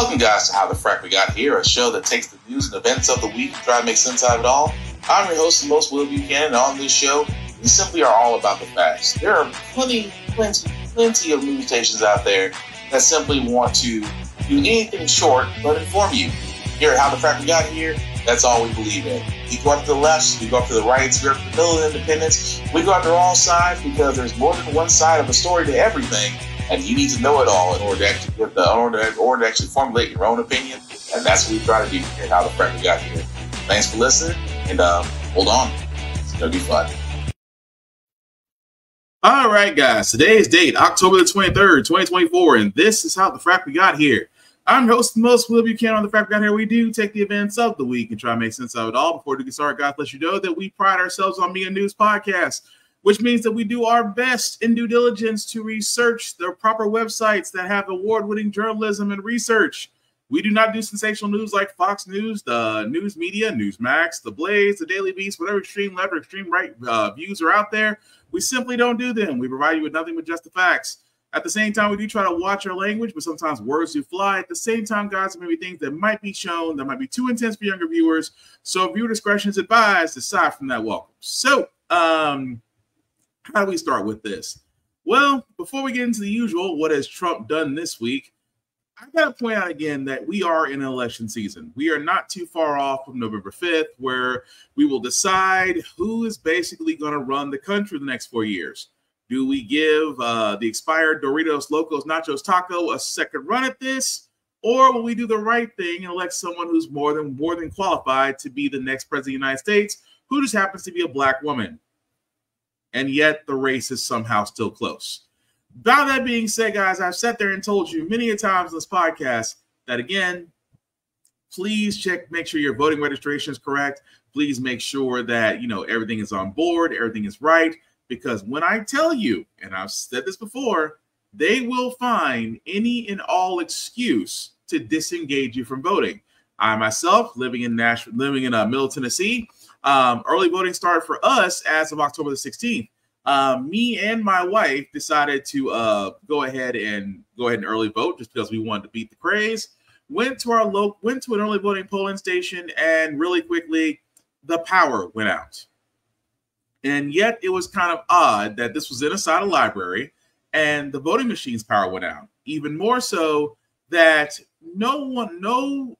Welcome, guys, to How the Frack We Got Here, a show that takes the news and events of the week and try to make sense out of it all. I'm your host, the most Will Buchanan, and on this show, we simply are all about the facts. There are plenty of news stations out there that simply want to do anything short but inform you. Here at How the Frack We Got Here, that's all we believe in. We go up to the left, we go up to the right, we go up to the middle of independence, we go after all sides because there's more than one side of a story to everything. And you need to know it all in order to actually formulate your own opinion. And that's what we try to do here at How the Frack We Got Here. Thanks for listening, and hold on. It's going to be fun. All right, guys. Today's date, October the 23rd, 2024, and this is How the Frack We Got Here. I'm your host, the most Will Buchanan on the Frack We Got Here. We do take the events of the week and try to make sense of it all. Before we get started, guys, let you know that we pride ourselves on being a news podcast, which means that we do our best in due diligence to research the proper websites that have award-winning journalism and research. We do not do sensational news like Fox News, the News Media, Newsmax, The Blaze, The Daily Beast, whatever extreme left or extreme right views are out there. We simply don't do them. We provide you with nothing but just the facts. At the same time, we do try to watch our language, but sometimes words do fly. At the same time, guys, there may be things that might be shown that might be too intense for younger viewers. So viewer discretion is advised. Aside from that, welcome. So, how do we start with this? Well, before we get into the usual, what has Trump done this week? I got to point out again that we are in an election season. We are not too far off from November 5th, where we will decide who is basically going to run the country the next 4 years. Do we give the expired Doritos Locos Nachos Taco a second run at this? Or will we do the right thing and elect someone who's more than qualified to be the next president of the United States, who just happens to be a black woman? And yet the race is somehow still close. By that being said, guys, I've sat there and told you many a times in this podcast that, again, please make sure your voting registration is correct. Please make sure that, everything is on board, everything is right. Because when I tell you, and I've said this before, they will find any and all excuse to disengage you from voting. I myself, living in Middle Tennessee, early voting started for us as of October the 16th. Me and my wife decided to go ahead and early vote just because we wanted to beat the craze. Went to an early voting polling station, and really quickly the power went out. And yet it was kind of odd that this was inside a library and the voting machine's power went out. Even more so that no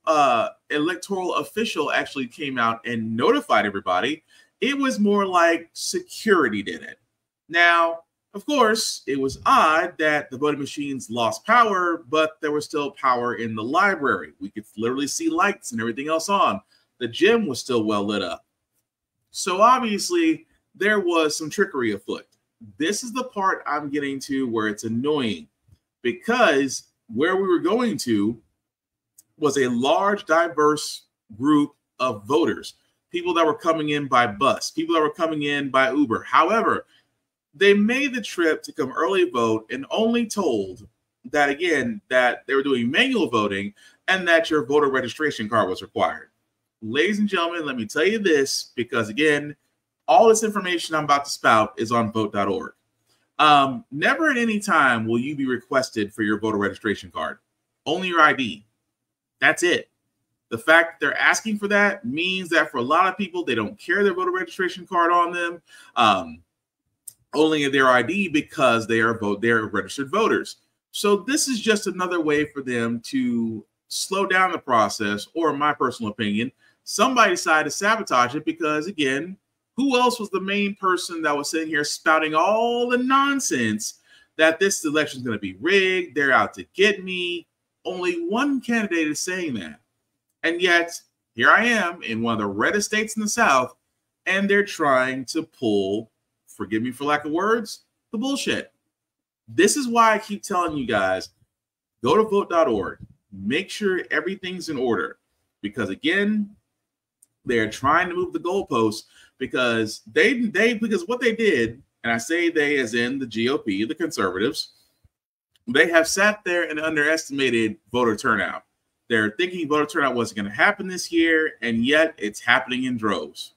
electoral official actually came out and notified everybody. It was more like security did it. Now, of course, it was odd that the voting machines lost power, but there was still power in the library. We could literally see lights and everything else on. The gym was still well lit up. So obviously, there was some trickery afoot. This is the part I'm getting to where it's annoying, because where we were going to was a large, diverse group of voters, people that were coming in by bus, people that were coming in by Uber. However, they made the trip to come early vote and only told that, again, that they were doing manual voting and that your voter registration card was required. Ladies and gentlemen, let me tell you this, because, again, all this information I'm about to spout is on vote.org. Never at any time will you be requested for your voter registration card. Only your ID. That's it. The fact that they're asking for that means that for a lot of people, they don't carry their voter registration card on them. Only their ID, because they're registered voters. So this is just another way for them to slow down the process, or in my personal opinion, somebody decided to sabotage it because, again, who else was the main person that was sitting here spouting all the nonsense that this election is going to be rigged, they're out to get me? Only one candidate is saying that. And yet, here I am in one of the reddest states in the South, and they're trying to pull, forgive me for lack of words, the bullshit. This is why I keep telling you guys, go to vote.org. Make sure everything's in order. Because, again, they're trying to move the goalposts, because because what they did, and I say they as in the GOP, the conservatives, they have sat there and underestimated voter turnout. They're thinking voter turnout wasn't going to happen this year, and yet it's happening in droves.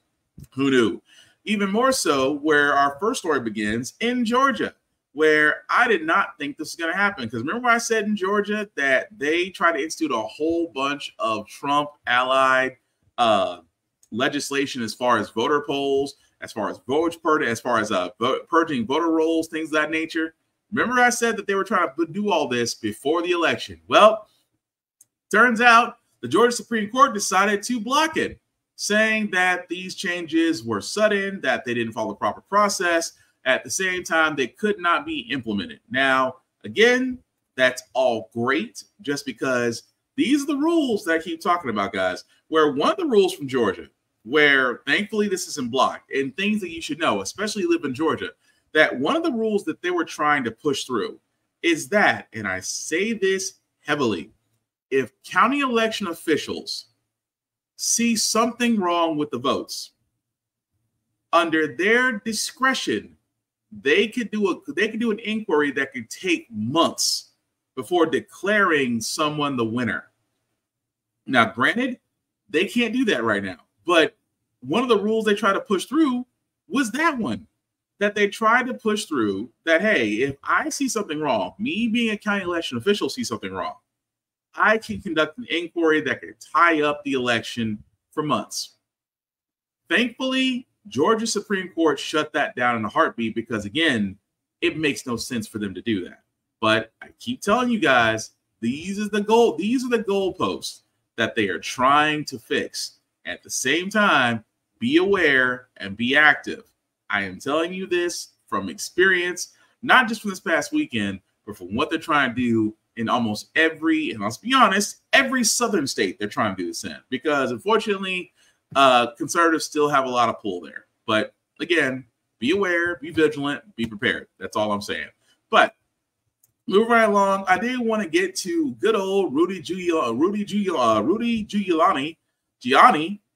Who knew? Even more so, where our first story begins in Georgia. where I did not think this was going to happen. Because remember I said in Georgia that they tried to institute a whole bunch of Trump-allied legislation as far as voter polls, as far as purging voter rolls, things of that nature. Remember I said that they were trying to do all this before the election. Well, turns out the Georgia Supreme Court decided to block it, saying that these changes were sudden, that they didn't follow the proper process. At the same time, they could not be implemented. Now, again, that's all great, just because these are the rules that I keep talking about, guys, where one of the rules from Georgia, where thankfully this isn't blocked, and things that you should know, especially live in Georgia, that one of the rules that they were trying to push through is that, and I say this heavily, if county election officials see something wrong with the votes, under their discretion, they could do an inquiry that could take months before declaring someone the winner. Now, granted, they can't do that right now, but one of the rules they try to push through was that one, that they tried to push through, that, hey, if I see something wrong, me being a county election official see something wrong, I can conduct an inquiry that could tie up the election for months. Thankfully, Georgia Supreme Court shut that down in a heartbeat because, again, it makes no sense for them to do that. But I keep telling you guys, these are the goalposts that they are trying to fix. At the same time, be aware and be active. I am telling you this from experience, not just from this past weekend, but from what they're trying to do in almost every, and let's be honest, every southern state they're trying to do this in. Because unfortunately, conservatives still have a lot of pull there. But again, be aware, be vigilant, be prepared. That's all I'm saying. But moving right along, I did want to get to good old Rudy Giuliani,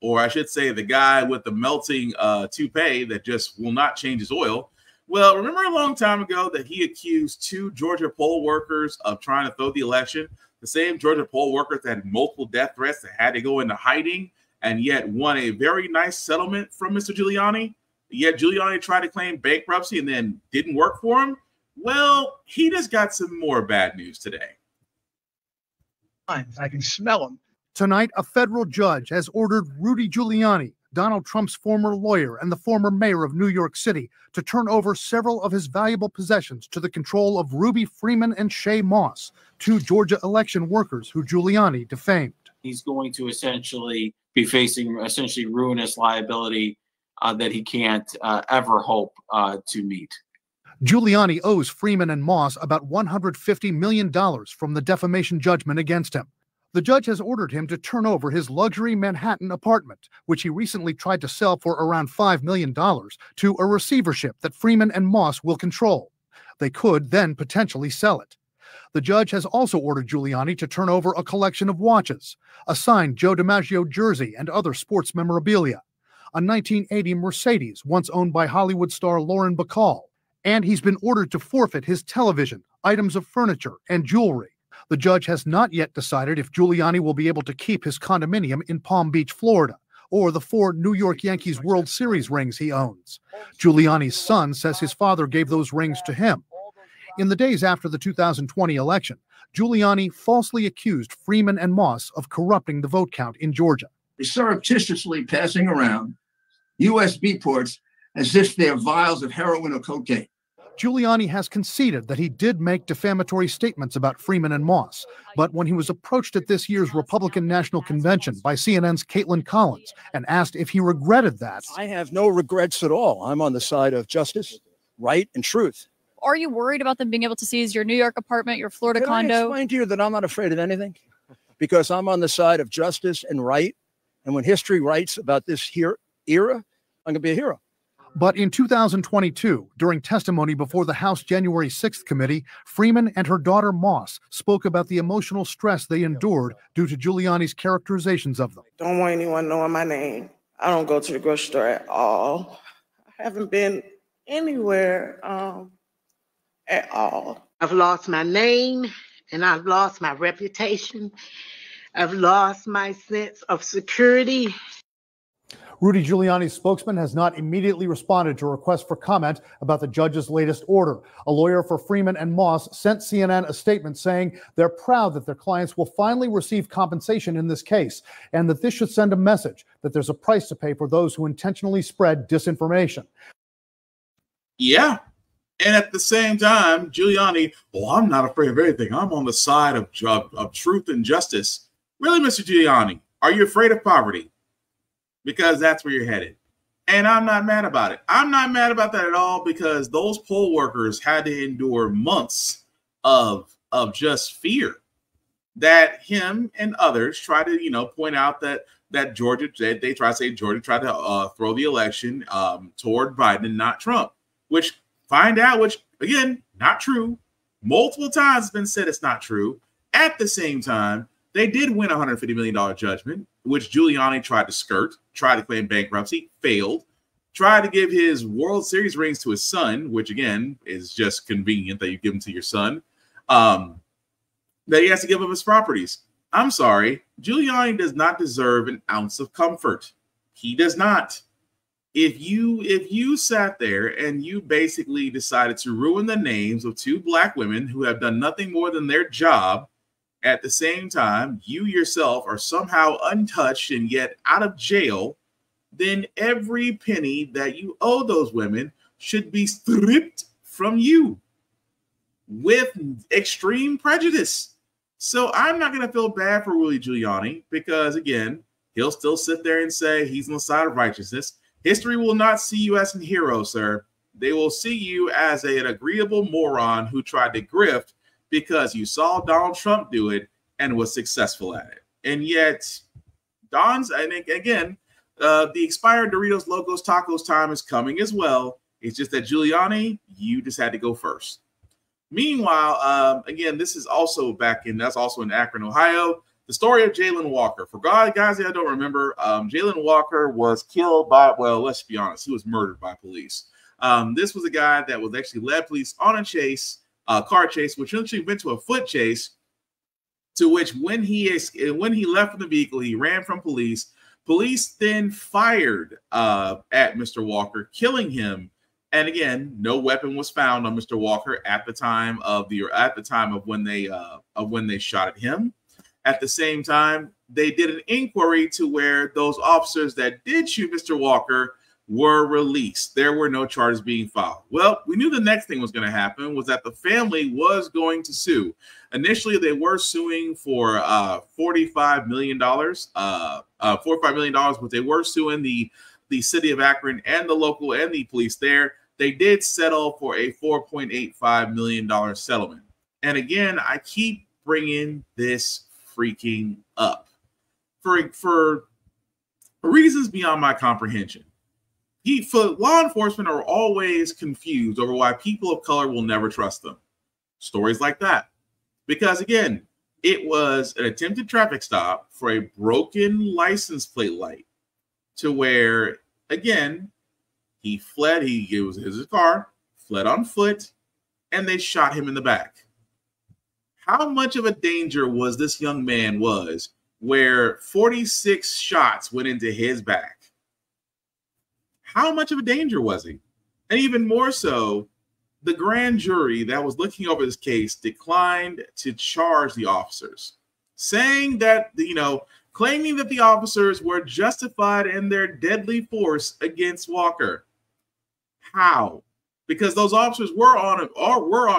or I should say the guy with the melting toupee that just will not change his oil. Well, remember a long time ago that he accused 2 Georgia poll workers of trying to throw the election? The same Georgia poll workers that had multiple death threats that had to go into hiding and yet won a very nice settlement from Mr. Giuliani. Yet Giuliani tried to claim bankruptcy and then didn't work for him. Well, he just got some more bad news today. I can smell them. Tonight, a federal judge has ordered Rudy Giuliani, Donald Trump's former lawyer and the former mayor of New York City, to turn over several of his valuable possessions to the control of Ruby Freeman and Shay Moss, 2 Georgia election workers who Giuliani defamed. He's going to essentially be facing ruinous liability that he can't ever hope to meet. Giuliani owes Freeman and Moss about $150 million from the defamation judgment against him. The judge has ordered him to turn over his luxury Manhattan apartment, which he recently tried to sell for around $5 million, to a receivership that Freeman and Moss will control. They could then potentially sell it. The judge has also ordered Giuliani to turn over a collection of watches, a signed Joe DiMaggio jersey and other sports memorabilia, a 1980 Mercedes once owned by Hollywood star Lauren Bacall, and he's been ordered to forfeit his television, items of furniture, and jewelry. The judge has not yet decided if Giuliani will be able to keep his condominium in Palm Beach, Florida, or the 4 New York Yankees World Series rings he owns. Giuliani's son says his father gave those rings to him. In the days after the 2020 election, Giuliani falsely accused Freeman and Moss of corrupting the vote count in Georgia. Surreptitiously passing around USB ports as if they're vials of heroin or cocaine. Giuliani has conceded that he did make defamatory statements about Freeman and Moss, but when he was approached at this year's Republican National Convention by CNN's Caitlin Collins and asked if he regretted that. I have no regrets at all. I'm on the side of justice, right, and truth. Are you worried about them being able to seize your New York apartment, your Florida Can condo? I explain to you that I'm not afraid of anything? Because I'm on the side of justice and right. And when history writes about this era, I'm going to be a hero. But in 2022, during testimony before the House January 6th committee, Freeman and her daughter Moss spoke about the emotional stress they endured due to Giuliani's characterizations of them. Don't want anyone knowing my name. I don't go to the grocery store at all. I haven't been anywhere at all. I've lost my name and I've lost my reputation. I've lost my sense of security. Rudy Giuliani's spokesman has not immediately responded to requests for comment about the judge's latest order. A lawyer for Freeman and Moss sent CNN a statement saying they're proud that their clients will finally receive compensation in this case, and that this should send a message that there's a price to pay for those who intentionally spread disinformation. Yeah. And at the same time, Giuliani, well, I'm not afraid of anything. I'm on the side of truth and justice. Really, Mr. Giuliani, are you afraid of poverty? Because that's where you're headed. And I'm not mad about it. I'm not mad about that at all, because those poll workers had to endure months of just fear that him and others try to, point out that Georgia, they try to say Georgia tried to throw the election toward Biden, not Trump, which again, not true. Multiple times it's been said it's not true. At the same time, they did win a $150 million judgment, which Giuliani tried to skirt, tried to claim bankruptcy, failed, tried to give his World Series rings to his son, which again is just convenient that you give them to your son, that he has to give up his properties. I'm sorry, Giuliani does not deserve an ounce of comfort. He does not. If you sat there and you basically decided to ruin the names of two black women who have done nothing more than their job, at the same time you yourself are somehow untouched and yet out of jail, then every penny that you owe those women should be stripped from you with extreme prejudice. So I'm not going to feel bad for Rudy Giuliani, because again, he'll still sit there and say he's on the side of righteousness. History will not see you as a hero, sir. They will see you as an agreeable moron who tried to grift because you saw Donald Trump do it and was successful at it. And yet, the expired Doritos Locos Tacos time is coming as well. It's just that Giuliani, you just had to go first. Meanwhile, again, this is also that's also in Akron, Ohio. The story of Jayland Walker. For guys that I don't remember, Jayland Walker was killed by, well, let's be honest, he was murdered by police. This was a guy that was actually led police on a car chase, which eventually went to a foot chase, to which when he left from the vehicle, he ran from police. Police then fired at Mr. Walker, killing him. And again, no weapon was found on Mr. Walker at the time of when they shot at him. At the same time, they did an inquiry to where those officers that did shoot Mr. Walker were released. There were no charges being filed. Well, we knew the next thing was going to happen was that the family was going to sue. Initially, they were suing for $45 million, but they were suing the city of Akron and the local and the police there. They did settle for a $4.85 million settlement. And again, I keep bringing this freaking up for reasons beyond my comprehension. Law enforcement are always confused over why people of color will never trust them. Stories like that. Because again, it was an attempted traffic stop for a broken license plate light, to where, again, he fled. It was his car, fled on foot, and they shot him in the back. How much of a danger was this young man where 46 shots went into his back? How much of a danger was he? And even more so, the grand jury that was looking over this case declined to charge the officers, saying that, claiming that the officers were justified in their deadly force against Walker. How? Because those officers were on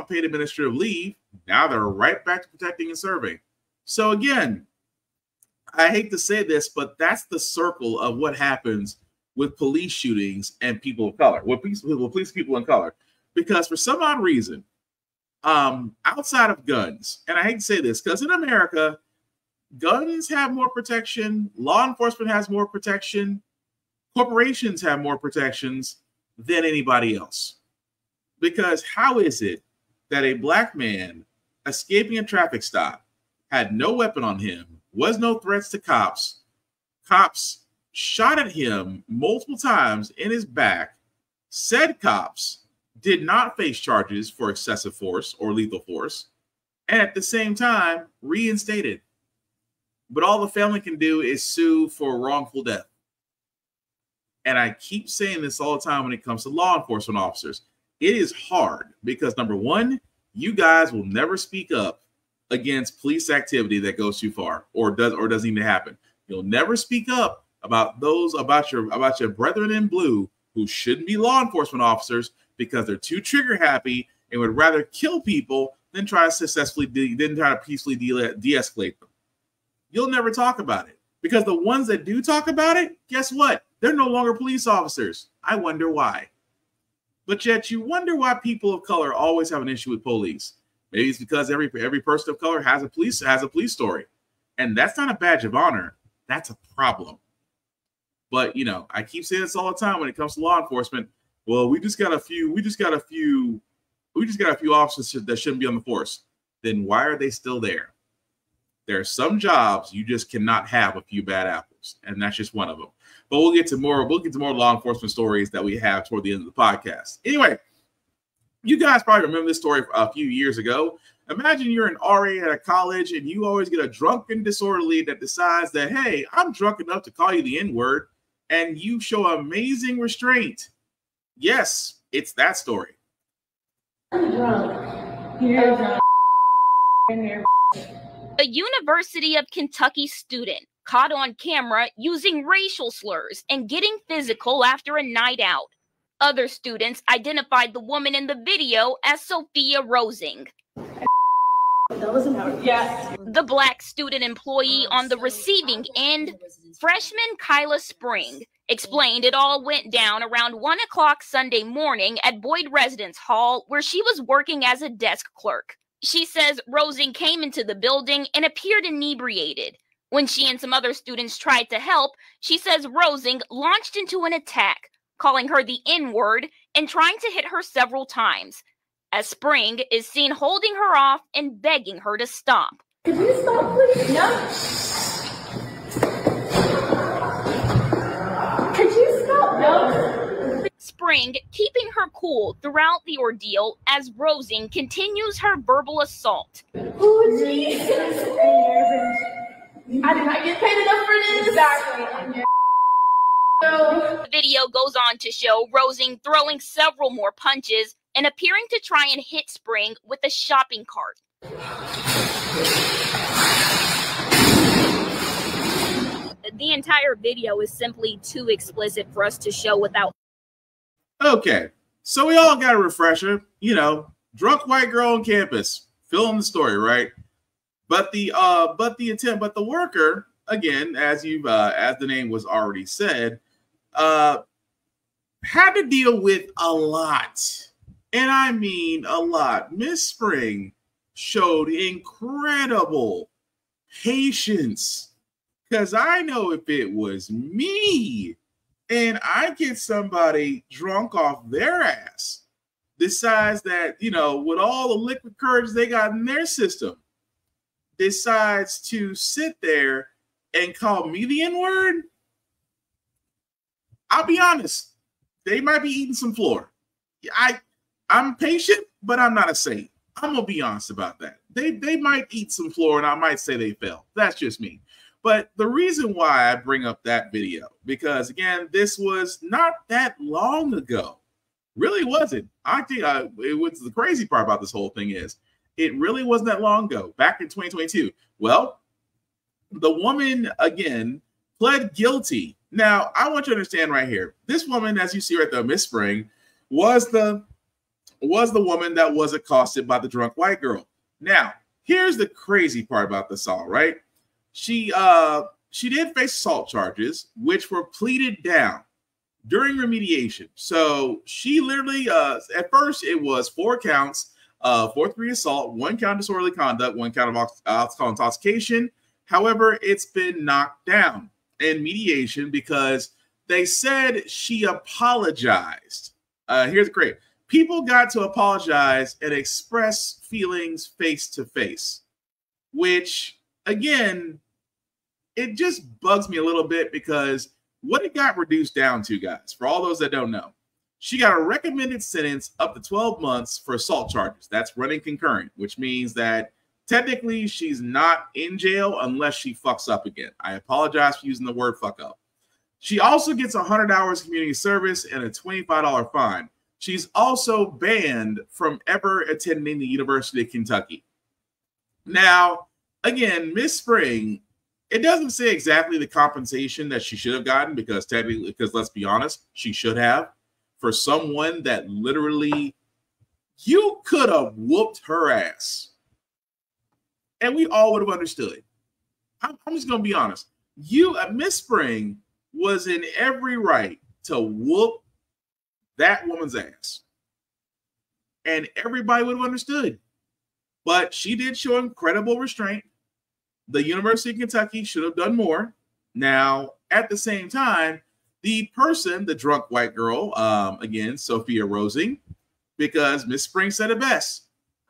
paid administrative leave. Now they're right back to protecting and serving. So again, I hate to say this, but that's the circle of what happens with police shootings and people of color, with police people in color. Because for some odd reason, outside of guns, and I hate to say this, because in America, guns have more protection, law enforcement has more protection, corporations have more protections than anybody else. Because how is it that a black man escaping a traffic stop had no weapon on him, was no threats to cops, shot at him multiple times in his back, said cops did not face charges for excessive force or lethal force, and at the same time reinstated? But all the family can do is sue for wrongful death. And I keep saying this all the time when it comes to law enforcement officers. It is hard because, number one, you guys will never speak up against police activity that goes too far or doesn't even happen. You'll never speak up about your brethren in blue who shouldn't be law enforcement officers because they're too trigger happy and would rather kill people than try to peacefully de-escalate them. You'll never talk about it because the ones that do talk about it, guess what? They're no longer police officers. I wonder why. But yet you wonder why people of color always have an issue with police. Maybe it's because every person of color has a police story. And that's not a badge of honor. That's a problem. But you know, I keep saying this all the time when it comes to law enforcement. Well, we just got a few officers that shouldn't be on the force. Then why are they still there? There are some jobs you just cannot have a few bad apples, and that's just one of them. But we'll get to more law enforcement stories that we have toward the end of the podcast. Anyway, you guys probably remember this story a few years ago. Imagine you're an RA at a college and you always get a drunken disorderly that decides that, hey, I'm drunk enough to call you the N-word, and you show amazing restraint. Yes, it's that story. I'm drunk. You're drunk. A University of Kentucky student caught on camera using racial slurs and getting physical after a night out. Other students identified the woman in the video as Sophia Rosing. Yes. The Black student employee on the receiving end, freshman Kyla Spring, explained it all went down around 1 o'clock Sunday morning at Boyd Residence Hall, where she was working as a desk clerk. She says Rosing came into the building and appeared inebriated. When she and some other students tried to help, she says Rosing launched into an attack, calling her the N-word and trying to hit her several times, as Spring is seen holding her off and begging her to stop. Could you stop, please? No. Could you stop? No. Spring keeping her cool throughout the ordeal as Rosing continues her verbal assault. Oh, Jesus. I did not get paid enough for this. Exactly. The video goes on to show Rosing throwing several more punches and appearing to try and hit Spring with a shopping cart. The entire video is simply too explicit for us to show without. Okay, so we all got a refresher. You know, drunk white girl on campus, fill in the story, right? But the worker, again, as the name was already said, had to deal with a lot. And I mean a lot. Miss Spring showed incredible patience. Because I know if it was me and I get somebody drunk off their ass, decides that, you know, with all the liquid courage they got in their system, decides to sit there and call me the N-word, I'll be honest, they might be eating some floor. I'm patient, but I'm not a saint. I'm gonna be honest about that. They might eat some floor, and I might say they fell. That's just me. But the reason why I bring up that video, because again, this was not that long ago. Really wasn't. I think it was the crazy part about this whole thing is it really wasn't that long ago, back in 2022. Well, the woman again pled guilty. Now, I want you to understand right here. This woman, as you see right there, Miss Spring, was the woman that was accosted by the drunk white girl. Now, here's the crazy part about this all, right? She did face assault charges, which were pleaded down during remediation. So she literally, at first, it was 4 counts, 4-3 assault, 1 count of disorderly conduct, 1 count of alcohol intoxication. However, it's been knocked down in mediation because they said she apologized. Here's the great. People got to apologize and express feelings face to face, which, again, it just bugs me a little bit because what it got reduced down to, guys, for all those that don't know, she got a recommended sentence up to 12 months for assault charges. That's running concurrent, which means that technically she's not in jail unless she fucks up again. I apologize for using the word fuck up. She also gets 100 hours community service and a $25 fine. She's also banned from ever attending the University of Kentucky. Now, again, Miss Spring, it doesn't say exactly the compensation that she should have gotten because technically, because let's be honest, she should have. For someone that literally, you could have whooped her ass. And we all would have understood. I'm just going to be honest. Miss Spring was in every right to whoop that woman's ass. And everybody would have understood. But she did show incredible restraint. The University of Kentucky should have done more. Now, at the same time, the person, the drunk white girl, again, Sophia Rosing, because Miss Spring said it best.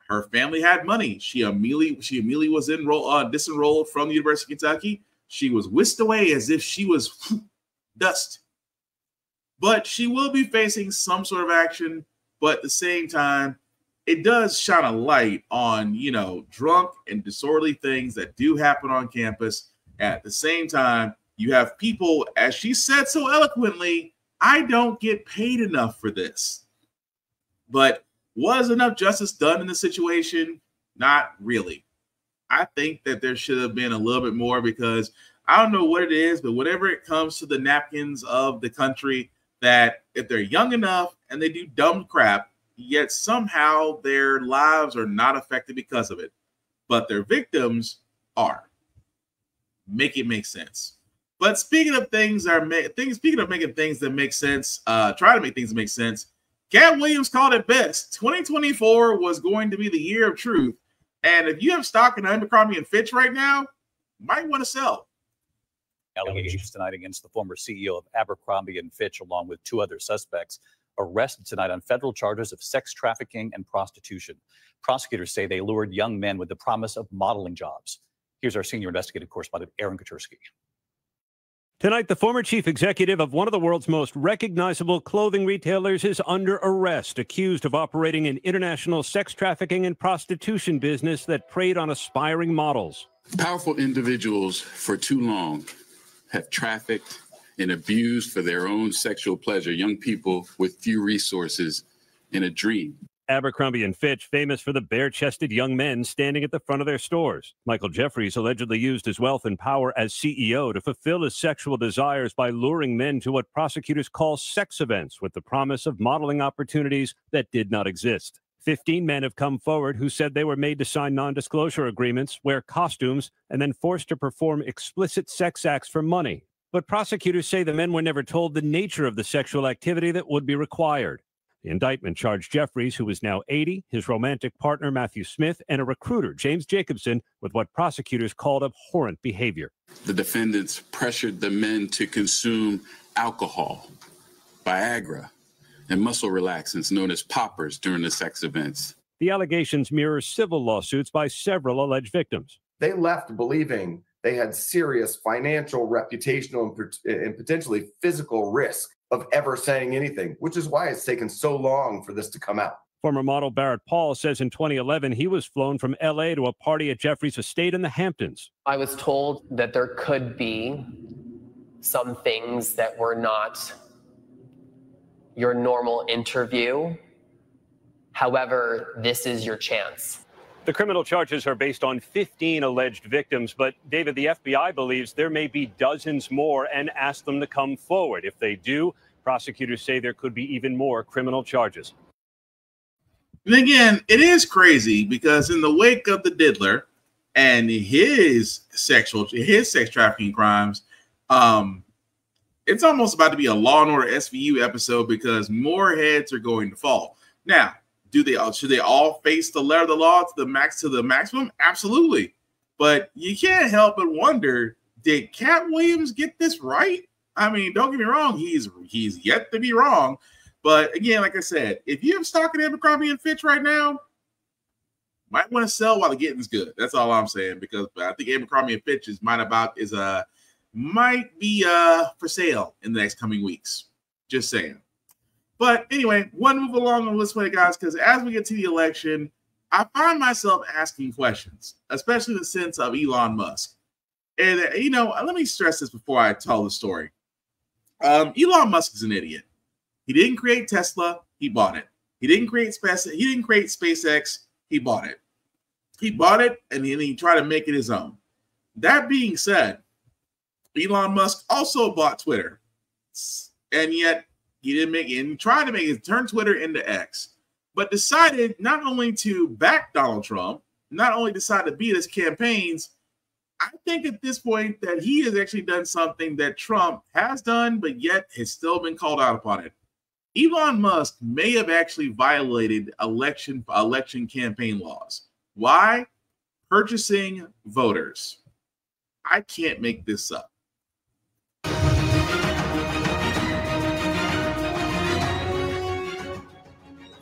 Her family had money. She immediately was disenrolled from the University of Kentucky. She was whisked away as if she was dust. But she will be facing some sort of action. But at the same time, it does shine a light on, drunk and disorderly things that do happen on campus. At the same time, you have people, as she said so eloquently, I don't get paid enough for this. But was enough justice done in the situation? Not really. I think that there should have been a little bit more because I don't know what it is, but whenever it comes to the napkins of the country, that if they're young enough and they do dumb crap, yet somehow their lives are not affected because of it, but their victims are. Make it make sense. But speaking of things speaking of making things that make sense, try to make things that make sense. Cat Williams called it best. 2024 was going to be the year of truth. And if you have stock in Abercrombie & Fitch right now, you might want to sell. Allegations tonight against the former CEO of Abercrombie & Fitch, along with 2 other suspects, arrested tonight on federal charges of sex trafficking and prostitution. Prosecutors say they lured young men with the promise of modeling jobs. Here's our senior investigative correspondent, Aaron Katursky. Tonight, the former chief executive of one of the world's most recognizable clothing retailers is under arrest, accused of operating an international sex trafficking and prostitution business that preyed on aspiring models. Powerful individuals for too long have trafficked and abused for their own sexual pleasure young people with few resources and a dream. Abercrombie & Fitch, famous for the bare-chested young men standing at the front of their stores. Michael Jeffries allegedly used his wealth and power as CEO to fulfill his sexual desires by luring men to what prosecutors call sex events with the promise of modeling opportunities that did not exist. 15 men have come forward who said they were made to sign non-disclosure agreements, wear costumes, and then forced to perform explicit sex acts for money. But prosecutors say the men were never told the nature of the sexual activity that would be required. The indictment charged Jeffries, who is now 80, his romantic partner, Matthew Smith, and a recruiter, James Jacobson, with what prosecutors called abhorrent behavior. The defendants pressured the men to consume alcohol, Viagra, and muscle relaxants known as poppers during the sex events. The allegations mirror civil lawsuits by several alleged victims. They left believing they had serious financial, reputational, and potentially physical risk of ever saying anything, which is why it's taken so long for this to come out. Former model Barrett Paul says in 2011, he was flown from L.A. to a party at Jeffries' estate in the Hamptons. I was told that there could be some things that were not your normal interview. However, this is your chance. The criminal charges are based on 15 alleged victims, but David, the FBI believes there may be dozens more and ask them to come forward. If they do, prosecutors say there could be even more criminal charges. And again, it is crazy because in the wake of the diddler and his sex trafficking crimes, it's almost about to be a Law and Order SVU episode because more heads are going to fall. Now, should they all face the letter of the law to the maximum? Absolutely. But you can't help but wonder, did Cat Williams get this right? I mean, don't get me wrong, he's yet to be wrong. But again, like I said, if you have stock in Abercrombie & Fitch right now, might want to sell while the getting's good. That's all I'm saying, because I think Abercrombie & Fitch might be for sale in the next coming weeks. Just saying. But anyway, one move along on this way, guys, because as we get to the election, I find myself asking questions, especially in the sense of Elon Musk. And, let me stress this before I tell the story. Elon Musk is an idiot. He didn't create Tesla. He bought it. He didn't create SpaceX. He bought it. He bought it, and then he tried to make it his own. That being said, Elon Musk also bought Twitter, and yet he didn't make it. And tried to make it turn Twitter into X, but decided not only to back Donald Trump, not only decided to be at his campaigns. I think at this point that he has actually done something that Trump has done, but yet has still been called out upon it. Elon Musk may have actually violated election campaign laws. Why? Purchasing voters. I can't make this up.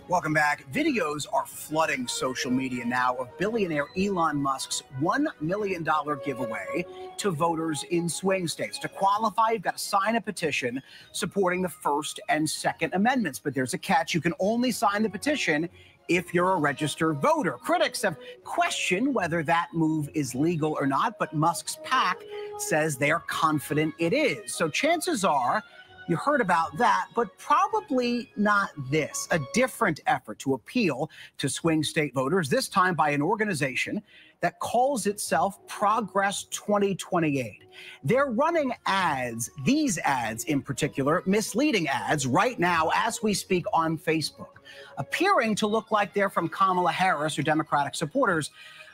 Welcome back. Videos are flooding social media now of billionaire Elon Musk's $1 million giveaway to voters in swing states. To qualify, you've got to sign a petition supporting the First and Second Amendments. But there's a catch. You can only sign the petition if you're a registered voter. Critics have questioned whether that move is legal or not, but Musk's PAC says they're confident it is. So chances are you heard about that, but probably not this. A different effort to appeal to swing state voters, this time by an organization that calls itself Progress 2028. They're running ads, these ads in particular, misleading ads right now as we speak on Facebook, appearing to look like they're from Kamala Harris or Democratic supporters,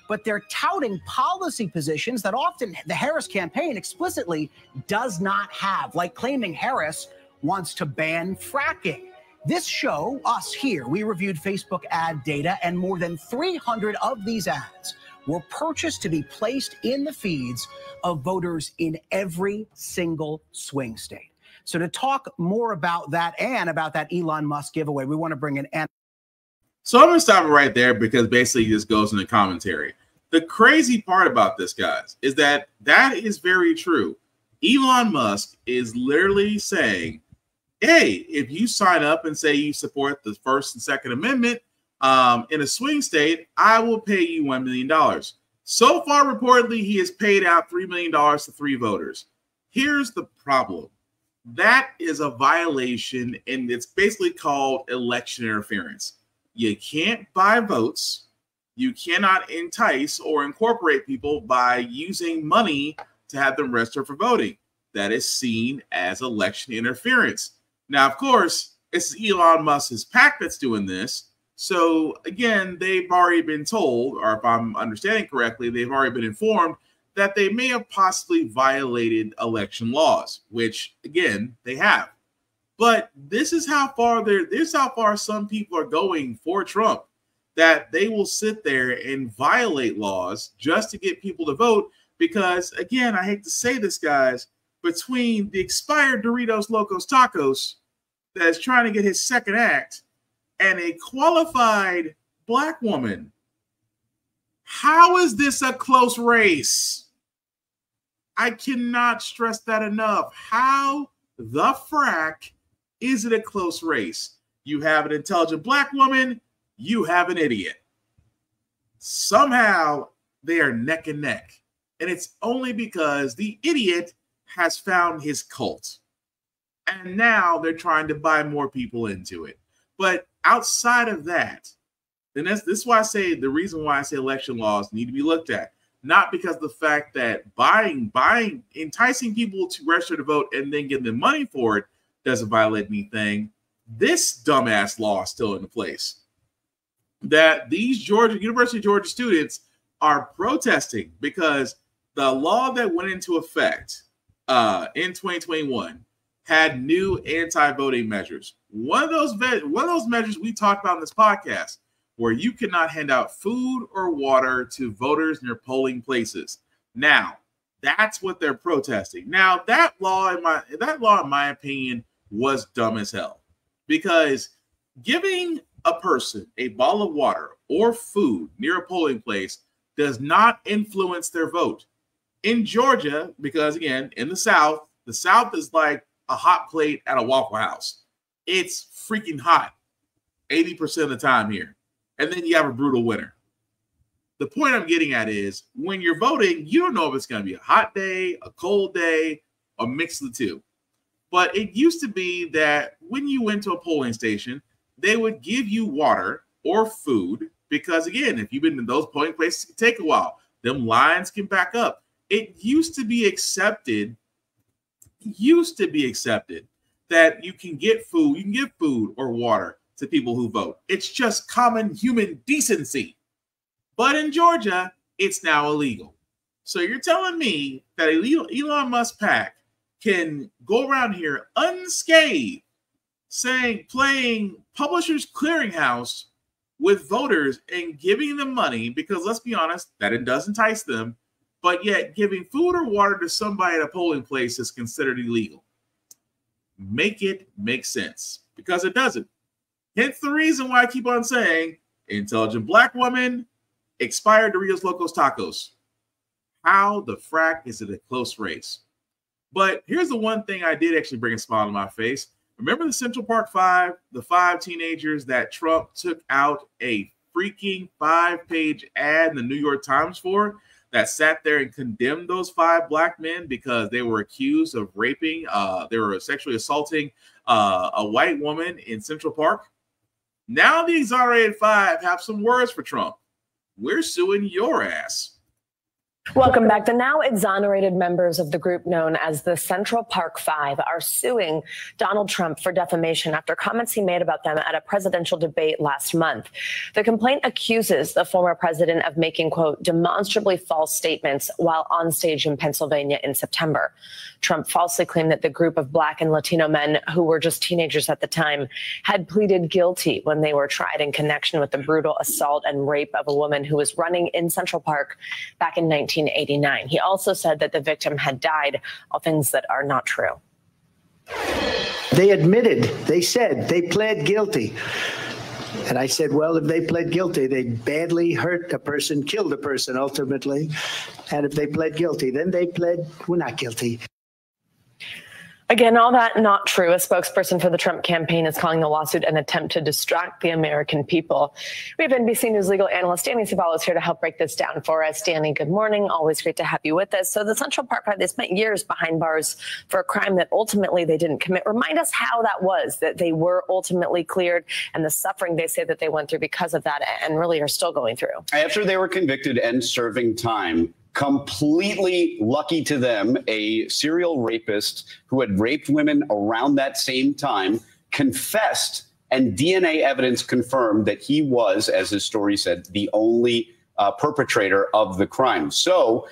but they're touting policy positions that often the Harris campaign explicitly does not have, like claiming Harris wants to ban fracking. This show, us here, we reviewed Facebook ad data, and more than 300 of these ads were purchased to be placed in the feeds of voters in every single swing state. So to talk more about that and about that Elon Musk giveaway, we want to bring in Anna. So I'm going to stop it right there because basically this goes into commentary. The crazy part about this, guys, is that is very true. Elon Musk is literally saying, hey, if you sign up and say you support the First and Second Amendment in a swing state, I will pay you $1 million. So far, reportedly, he has paid out $3 million to 3 voters. Here's the problem. That is a violation, and it's basically called election interference. You can't buy votes. You cannot entice or incorporate people by using money to have them register for voting. That is seen as election interference. Now, of course, it's Elon Musk's PAC that's doing this. So, again, they've already been told, or if I'm understanding correctly, they've already been informed that they may have possibly violated election laws, which, again, they have. But this is how far some people are going for Trump, that they will sit there and violate laws just to get people to vote. Because, again, I hate to say this, guys, between the expired Doritos Locos Tacos that is trying to get his second act and a qualified black woman, how is this a close race? I cannot stress that enough. How the frack is it a close race? You have an intelligent black woman, you have an idiot. Somehow they are neck and neck. And it's only because the idiot has found his cult. And now they're trying to buy more people into it. But outside of that, then this is why I say the reason why I say election laws need to be looked at. Not because of the fact that enticing people to register to vote and then getting them money for it doesn't violate anything. This dumbass law is still in place. That these University of Georgia students are protesting because the law that went into effect in 2021 had new anti-voting measures. One of those measures we talked about in this podcast, where you cannot hand out food or water to voters near polling places. Now, that's what they're protesting. Now, that law, in my opinion, was dumb as hell, because giving a person a bottle of water or food near a polling place does not influence their vote. In Georgia, because again, in the South is like a hot plate at a Waffle House. It's freaking hot 80% of the time here. And then you have a brutal winter. The point I'm getting at is when you're voting, you don't know if it's going to be a hot day, a cold day, a mix of the two. But it used to be that when you went to a polling station, they would give you water or food because, again, if you've been in those polling places, it can take a while. Them lines can back up. It used to be accepted that you can get food, you can give food or water to people who vote. It's just common human decency. But in Georgia, it's now illegal. So you're telling me that Elon Musk PAC can go around here unscathed, playing Publishers Clearinghouse with voters and giving them money, because let's be honest, that it does entice them, but yet giving food or water to somebody at a polling place is considered illegal. Make it make sense, because it doesn't. Hence the reason why I keep on saying intelligent black woman expired Doritos Locos Tacos. How the frack is it a close race? But here's the one thing I did actually bring a smile to my face. Remember the Central Park Five, the 5 teenagers that Trump took out a freaking 5-page ad in the New York Times for, that sat there and condemned those 5 black men because they were accused of raping, they were sexually assaulting a white woman in Central Park? Now the exonerated 5 have some words for Trump. We're suing your ass. Welcome back. The now exonerated members of the group known as the Central Park Five are suing Donald Trump for defamation after comments he made about them at a presidential debate last month. The complaint accuses the former president of making, quote, demonstrably false statements while on stage in Pennsylvania in September. Trump falsely claimed that the group of black and Latino men, who were just teenagers at the time, had pleaded guilty when they were tried in connection with the brutal assault and rape of a woman who was running in Central Park back in 1989. He also said that the victim had died, all things that are not true. They admitted, they said, they pled guilty. And I said, well, if they pled guilty, they badly hurt a person, killed a person ultimately. And if they pled guilty, then they pled, we're not guilty. Again, all that not true. A spokesperson for the Trump campaign is calling the lawsuit an attempt to distract the American people. We have NBC News legal analyst Danny Savallo here to help break this down for us. Danny, good morning. Always great to have you with us. So the Central Park Five, they spent years behind bars for a crime that ultimately they didn't commit. Remind us how that was, that they were ultimately cleared, and the suffering they say that they went through because of that and really are still going through. After they were convicted and serving time, completely lucky to them, a serial rapist who had raped women around that same time confessed, and DNA evidence confirmed that he was, as his story said, the only perpetrator of the crime. So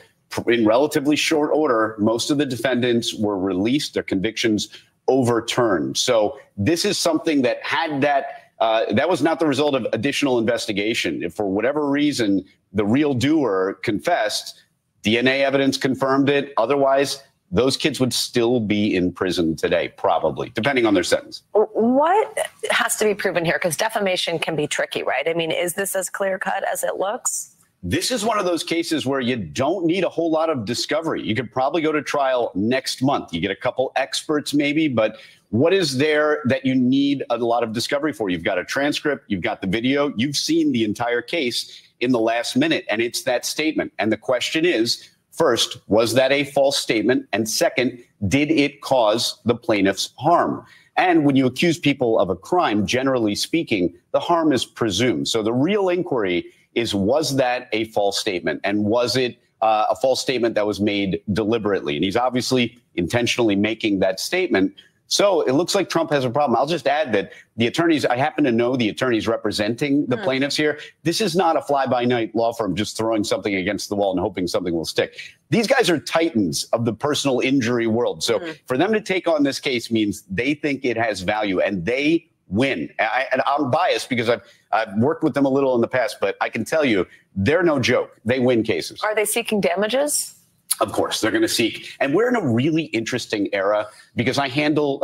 in relatively short order, most of the defendants were released, their convictions overturned. So this is something that had that was not the result of additional investigation. If for whatever reason the real doer confessed, DNA evidence confirmed it. Otherwise, those kids would still be in prison today, probably, depending on their sentence. What has to be proven here? Because defamation can be tricky, right? I mean, is this as clear-cut as it looks? This is one of those cases where you don't need a whole lot of discovery. You could probably go to trial next month. You get a couple experts maybe, but what is there that you need a lot of discovery for? You've got a transcript, you've got the video, you've seen the entire case in the last minute, and it's that statement. And the question is, first, was that a false statement? And second, did it cause the plaintiffs harm? And when you accuse people of a crime, generally speaking, the harm is presumed. So the real inquiry is, was that a false statement? And was it a false statement that was made deliberately? And he's obviously intentionally making that statement. So it looks like Trump has a problem. I'll just add that the attorneys, I happen to know the attorneys representing the plaintiffs here. This is not a fly-by-night law firm just throwing something against the wall and hoping something will stick. These guys are titans of the personal injury world. So for them to take on this case means they think it has value, and they win. And I'm biased because I've worked with them a little in the past, but I can tell you they're no joke. They win cases. Are they seeking damages? Of course, they're going to seek. And we're in a really interesting era because I handle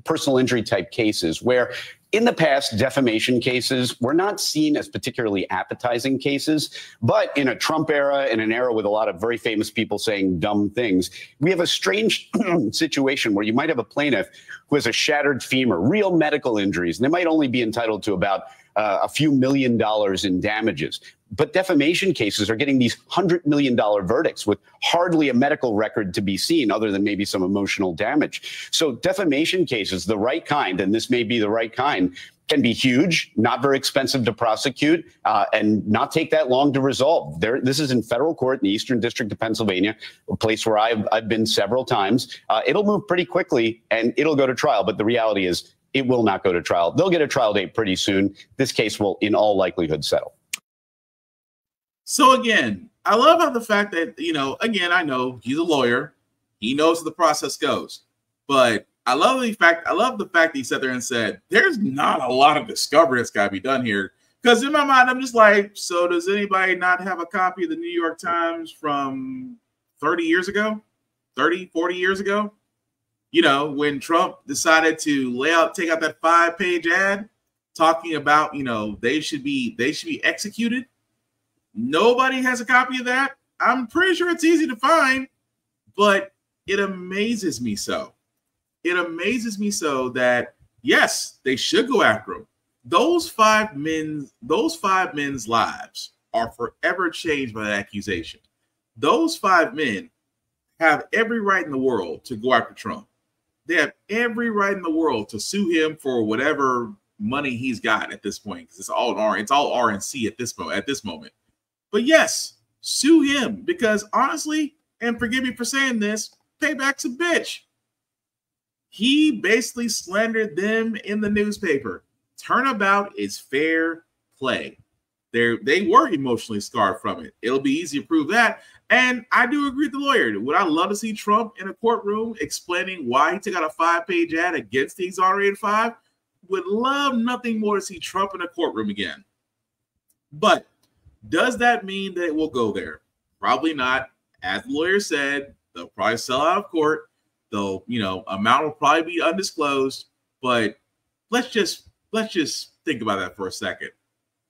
personal injury type cases where in the past, defamation cases were not seen as particularly appetizing cases. But in a Trump era, in an era with a lot of very famous people saying dumb things, we have a strange situation where you might have a plaintiff who has a shattered femur, real medical injuries, and they might only be entitled to about a few $1 million in damages. But defamation cases are getting these $100 million verdicts with hardly a medical record to be seen other than maybe some emotional damage. So defamation cases, the right kind, and this may be the right kind, can be huge, not very expensive to prosecute, and not take that long to resolve. This is in federal court in the Eastern District of Pennsylvania, a place where I've been several times. It'll move pretty quickly and it'll go to trial. But the reality is it will not go to trial. They'll get a trial date pretty soon. This case will, in all likelihood, settle. So again, I love how the fact that, again, I know he's a lawyer. He knows how the process goes. But I love the fact that he sat there and said, there's not a lot of discovery that's got to be done here. Because in my mind, I'm just like, so does anybody not have a copy of the New York Times from 30 years ago? 30, 40 years ago? When Trump decided to take out that 5-page ad talking about, they should be executed. Nobody has a copy of that. I'm pretty sure it's easy to find, but it amazes me so. It amazes me so that, yes, they should go after him. Those five men's lives are forever changed by that accusation. Those 5 men have every right in the world to go after Trump. They have every right in the world to sue him for whatever money he's got at this point, because it's all RNC at this moment. But yes, sue him, because honestly, and forgive me for saying this, payback's a bitch. He basically slandered them in the newspaper. Turnabout is fair play. They were emotionally scarred from it. It'll be easy to prove that. And I do agree with the lawyer. Would I love to see Trump in a courtroom explaining why he took out a 5-page ad against the exonerated 5? Would love nothing more to see Trump in a courtroom again. But does that mean that it will go there? Probably not. As the lawyer said, they'll probably sell out of court. Though, amount will probably be undisclosed. But let's just think about that for a second.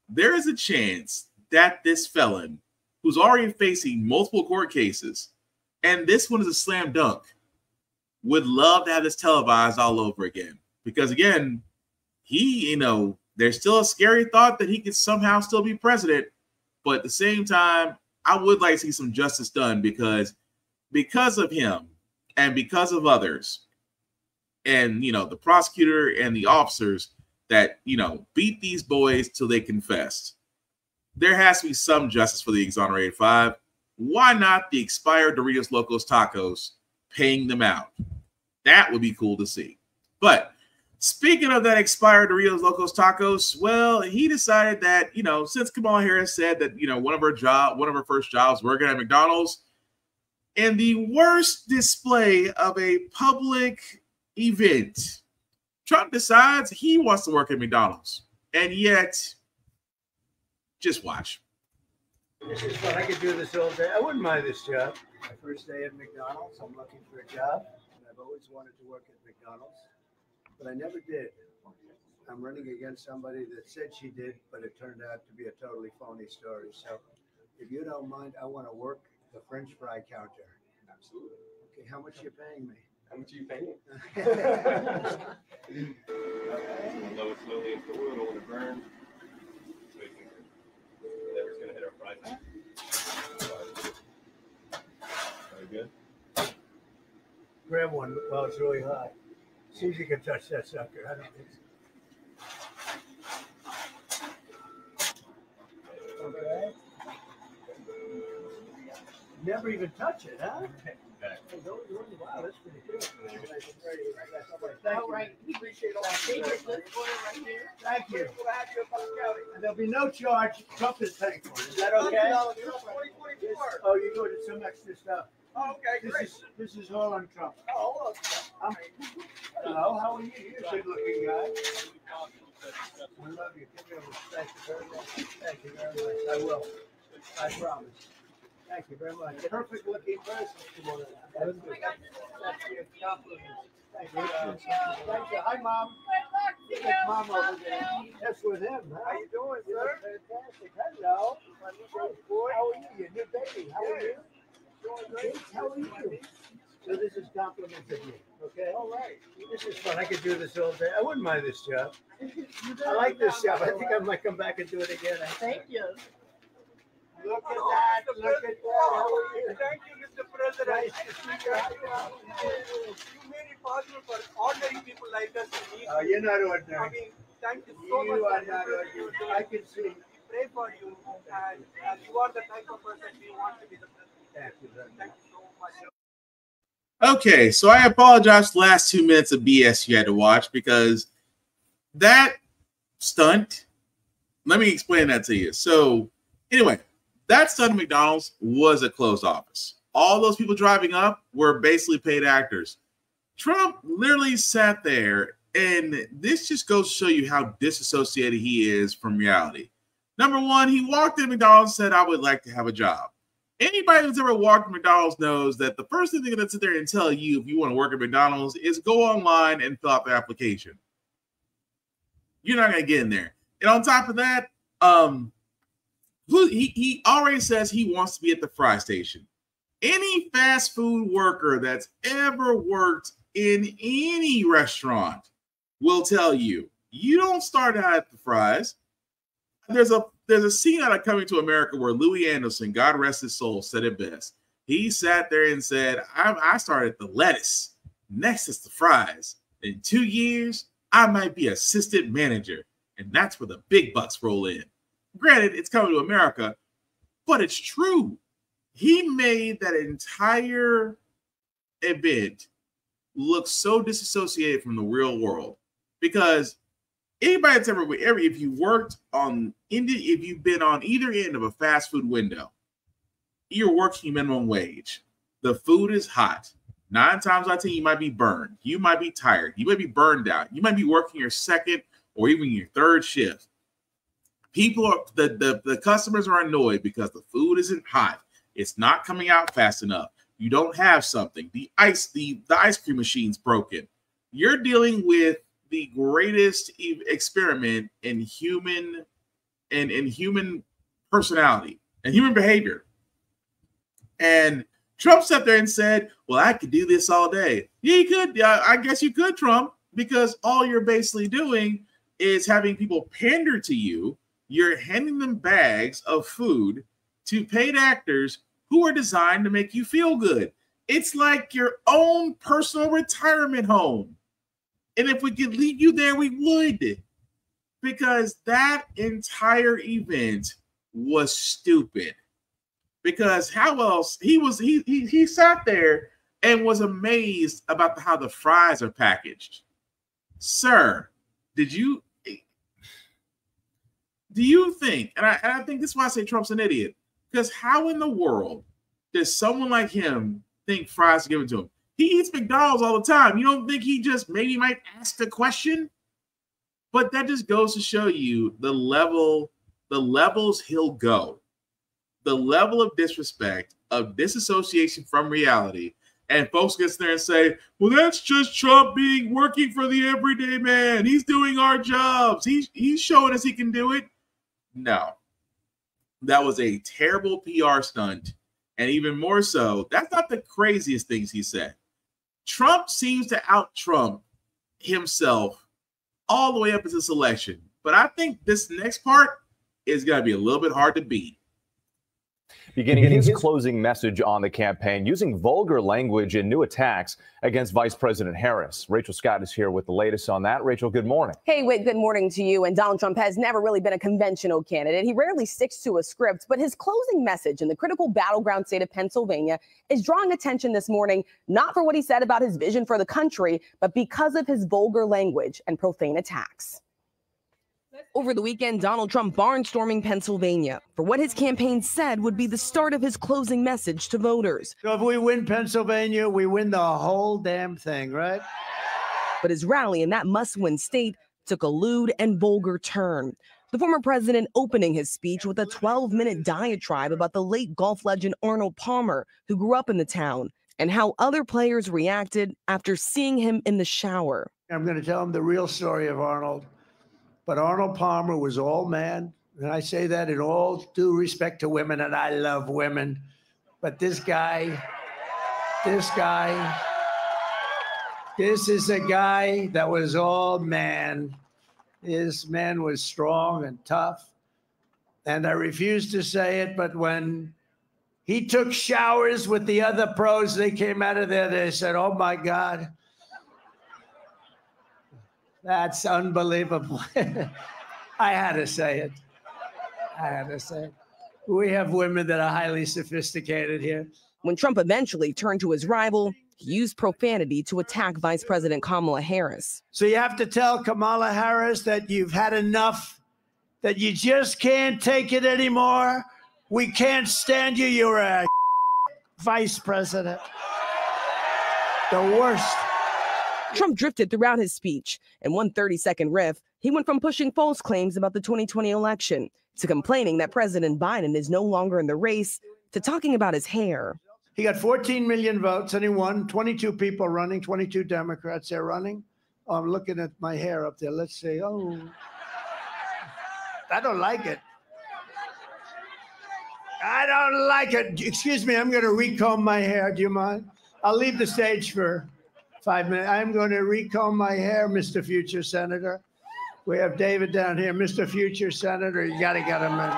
There is a chance that this felon, who's already facing multiple court cases, and this one is a slam dunk, would love to have this televised all over again. Because again, there's still a scary thought that he could somehow still be president. But at the same time, I would like to see some justice done because of him and because of others and, the prosecutor and the officers that, beat these boys till they confessed. There has to be some justice for the exonerated 5. Why not the expired Doritos Locos Tacos paying them out? That would be cool to see. But speaking of that expired Doritos Locos Tacos, well, he decided that, since Kamala Harris said that, one of her first jobs working at McDonald's, in the worst display of a public event, Trump decides he wants to work at McDonald's. And yet, just watch. This is fun. I could do this all day. I wouldn't mind this job. My first day at McDonald's, I'm looking for a job. And I've always wanted to work at McDonald's, but I never did. I'm running against somebody that said she did, but it turned out to be a totally phony story. So if you don't mind, I want to work the French fry counter. Absolutely. Okay, how much are you paying me? How much are you paying? Lower slowly into the wood, hold it burn. It's going to hit our fry pan. Very good. Grab one while it's really hot. See if you can touch that sucker. I don't think so. Okay. Never even touch it, huh? Wow, that's pretty good. All right. Appreciate all that. Thank you. And there'll be no charge. Trump is paying for it. Is that okay? Oh, you're doing some extra stuff. Oh, okay, great. This is all on Trump. Oh, hello, how are you? You're a good-looking guy. I love you. Give me a respect. Thank you very much. I will. I promise. Thank you very much. Perfect looking person. Thank you. Thank you. Thank you. Hi, Mom. Good luck. Mom over there. That's with him, huh? How you doing, sir? Fantastic. Hello. How are you? Your new baby. How are you? How are you? So this is compliments of you, okay? All right. This is fun. I could do this all day. I wouldn't mind this job. I like this job. I think I might come back and do it again. Thank you. Look at that. Look at that. Thank you, Mr. President. You made it possible for ordinary people like us to meet. You're not ordinary. I mean, thank you so much. You are not ordinary. I can see. We pray for you, and you are the type of person we want to be the president. Thank you so much. Okay, so I apologize for the last 2 minutes of BS you had to watch because that stunt, let me explain that to you. So anyway, that stunt at McDonald's was a closed office. All those people driving up were basically paid actors. Trump literally sat there, and this just goes to show you how disassociated he is from reality. Number one, he walked in McDonald's and said, I would like to have a job. Anybody who's ever walked to McDonald's knows that the first thing they're going to sit there and tell you if you want to work at McDonald's is go online and fill out the application. You're not going to get in there. And on top of that, he already says he wants to be at the fry station. Any fast food worker that's ever worked in any restaurant will tell you, you don't start out at the fries. There's a scene out of Coming to America where Louis Anderson, God rest his soul, said it best. He sat there and said, I started at the lettuce. Next is the fries. In 2 years, I might be assistant manager. And that's where the big bucks roll in. Granted, it's Coming to America, but it's true. He made that entire event look so disassociated from the real world because anybody that's ever, if you worked on, if you've been on either end of a fast food window, you're working minimum wage. The food is hot. 9 times out of 10, you might be burned. You might be tired. You might be burned out. You might be working your second or even your third shift. People are, the customers are annoyed because the food isn't hot. It's not coming out fast enough. You don't have something. The ice cream machine's broken. You're dealing with the greatest experiment in human personality and human behavior. And Trump sat there and said, well, I could do this all day. Yeah, you could. I guess you could, Trump, because all you're basically doing is having people pander to you. You're handing them bags of food to paid actors who are designed to make you feel good. It's like your own personal retirement home. And if we could leave you there, we would. Because that entire event was stupid. Because how else he sat there and was amazed about how the fries are packaged. Sir, do you think, and I think this is why I say Trump's an idiot, because how in the world does someone like him think fries are given to him? He eats McDonald's all the time. You don't think he just maybe might ask the question? But that just goes to show you the levels he'll go. The level of disrespect, of disassociation from reality. And folks get there and say, well, that's just Trump working for the everyday man. He's doing our jobs. He's showing us he can do it. No. That was a terrible PR stunt. And even more so, that's not the craziest things he said. Trump seems to out-Trump himself all the way up to this election. But I think this next part is going to be a little bit hard to beat. Beginning his closing message on the campaign, using vulgar language and new attacks against Vice President Harris. Rachel Scott is here with the latest on that. Rachel, good morning. Hey, Whit, good morning to you. And Donald Trump has never really been a conventional candidate. He rarely sticks to a script, but his closing message in the critical battleground state of Pennsylvania is drawing attention this morning, not for what he said about his vision for the country, but because of his vulgar language and profane attacks. Over the weekend, Donald Trump barnstorming Pennsylvania for what his campaign said would be the start of his closing message to voters. So if we win Pennsylvania, we win the whole damn thing, right? But his rally in that must-win state took a lewd and vulgar turn. The former president opening his speech with a 12-minute diatribe about the late golf legend Arnold Palmer, who grew up in the town, and how other players reacted after seeing him in the shower. I'm going to tell him the real story of Arnold. But Arnold Palmer was all man. And I say that in all due respect to women, and I love women. But this is a guy that was all man. His man was strong and tough. and I refuse to say it, but when he took showers with the other pros, they came out of there, they said, oh my God, that's unbelievable. I had to say it. I had to say it. We have women that are highly sophisticated here. When Trump eventually turned to his rival, he used profanity to attack Vice President Kamala Harris. So you have to tell Kamala Harris that you've had enough, that you just can't take it anymore. We can't stand you. You're a vice president. The worst. Trump drifted throughout his speech. In one 30-second riff, he went from pushing false claims about the 2020 election to complaining that President Biden is no longer in the race to talking about his hair. He got 14 million votes and he won. 22 people running, 22 Democrats there running. Oh, I'm looking at my hair up there. Let's see. Oh, I don't like it. I don't like it. Excuse me, I'm going to recomb my hair. Do you mind? I'll leave the stage for 5 minutes. I'm going to recomb my hair, Mr. Future Senator. We have David down here. Mr. Future Senator, you got to get him in.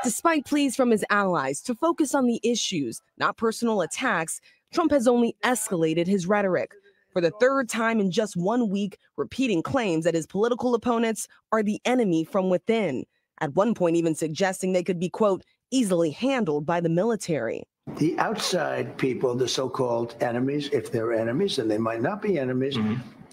Despite pleas from his allies to focus on the issues, not personal attacks, Trump has only escalated his rhetoric. For the third time in just 1 week, repeating claims that his political opponents are the enemy from within. At one point, even suggesting they could be, quote, easily handled by the military. The outside people, the so-called enemies, if they're enemies, and they might not be enemies,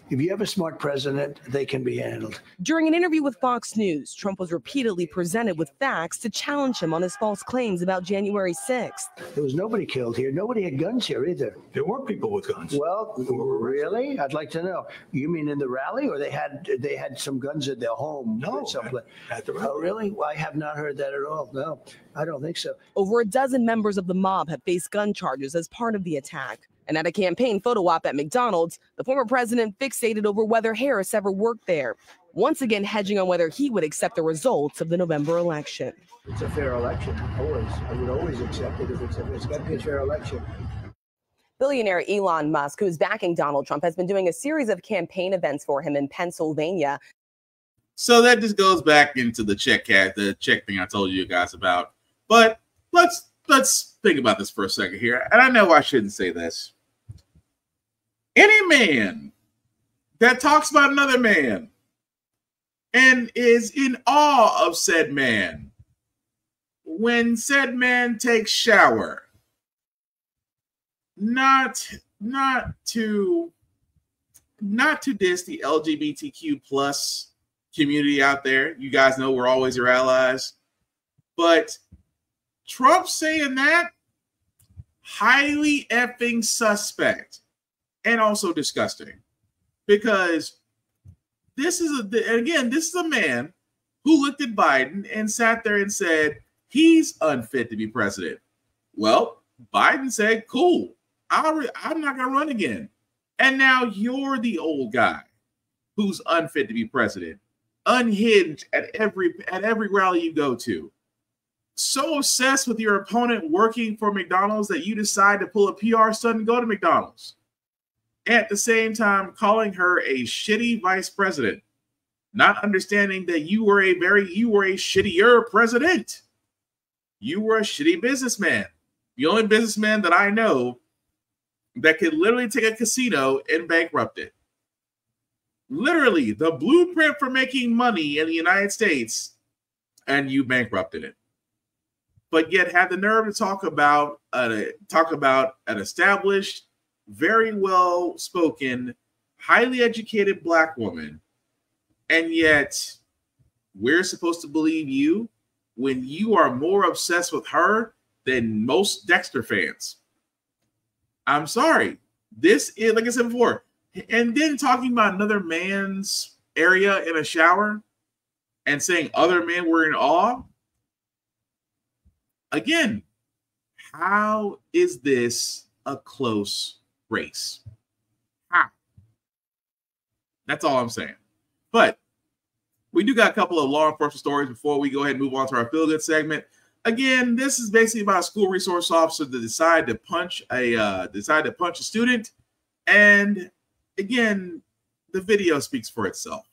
if you have a smart president, they can be handled. During an interview with Fox News, Trump was repeatedly presented with facts to challenge him on his false claims about January 6th. There was nobody killed here. Nobody had guns here either. There were people with guns. Well, really? I'd like to know. You mean in the rally, or they had some guns at their home? No, someplace? at the rally. Oh, really? Well, I have not heard that at all. No, I don't think so. Over a dozen members of the mob have faced gun charges as part of the attack. And at a campaign photo op at McDonald's, the former president fixated over whether Harris ever worked there, once again hedging on whether he would accept the results of the November election. It's a fair election, always. I would always accept it if it's got to be a fair election. Billionaire Elon Musk, who is backing Donald Trump, has been doing a series of campaign events for him in Pennsylvania. So that just goes back into the check thing I told you guys about. But let's think about this for a second here. And I know I shouldn't say this. Any man that talks about another man and is in awe of said man when said man takes shower, not to diss the LGBTQ plus community out there. You guys know we're always your allies. But Trump saying that, highly effing suspect and also disgusting, because this is a man who looked at Biden and sat there and said he's unfit to be president. Well, Biden said, cool, I'm not going to run again. And now you're the old guy who's unfit to be president, unhinged at every rally you go to. So obsessed with your opponent working for McDonald's that you decide to pull a PR stunt and go to McDonald's. At the same time, calling her a shitty vice president, not understanding that you were a shittier president. You were a shitty businessman. The only businessman that I know that could literally take a casino and bankrupt it. Literally, the blueprint for making money in the United States, and you bankrupted it. But yet had the nerve to talk about an established, very well-spoken, highly educated Black woman, and yet we're supposed to believe you when you are more obsessed with her than most Dexter fans. I'm sorry. This is, like I said before, and then talking about another man's area in a shower and saying other men were in awe. Again, how is this a close race? How? That's all I'm saying. But we do got a couple of law enforcement stories before we go ahead and move on to our feel good segment. Again, this is basically about a school resource officer that decided to punch a student, and again, the video speaks for itself.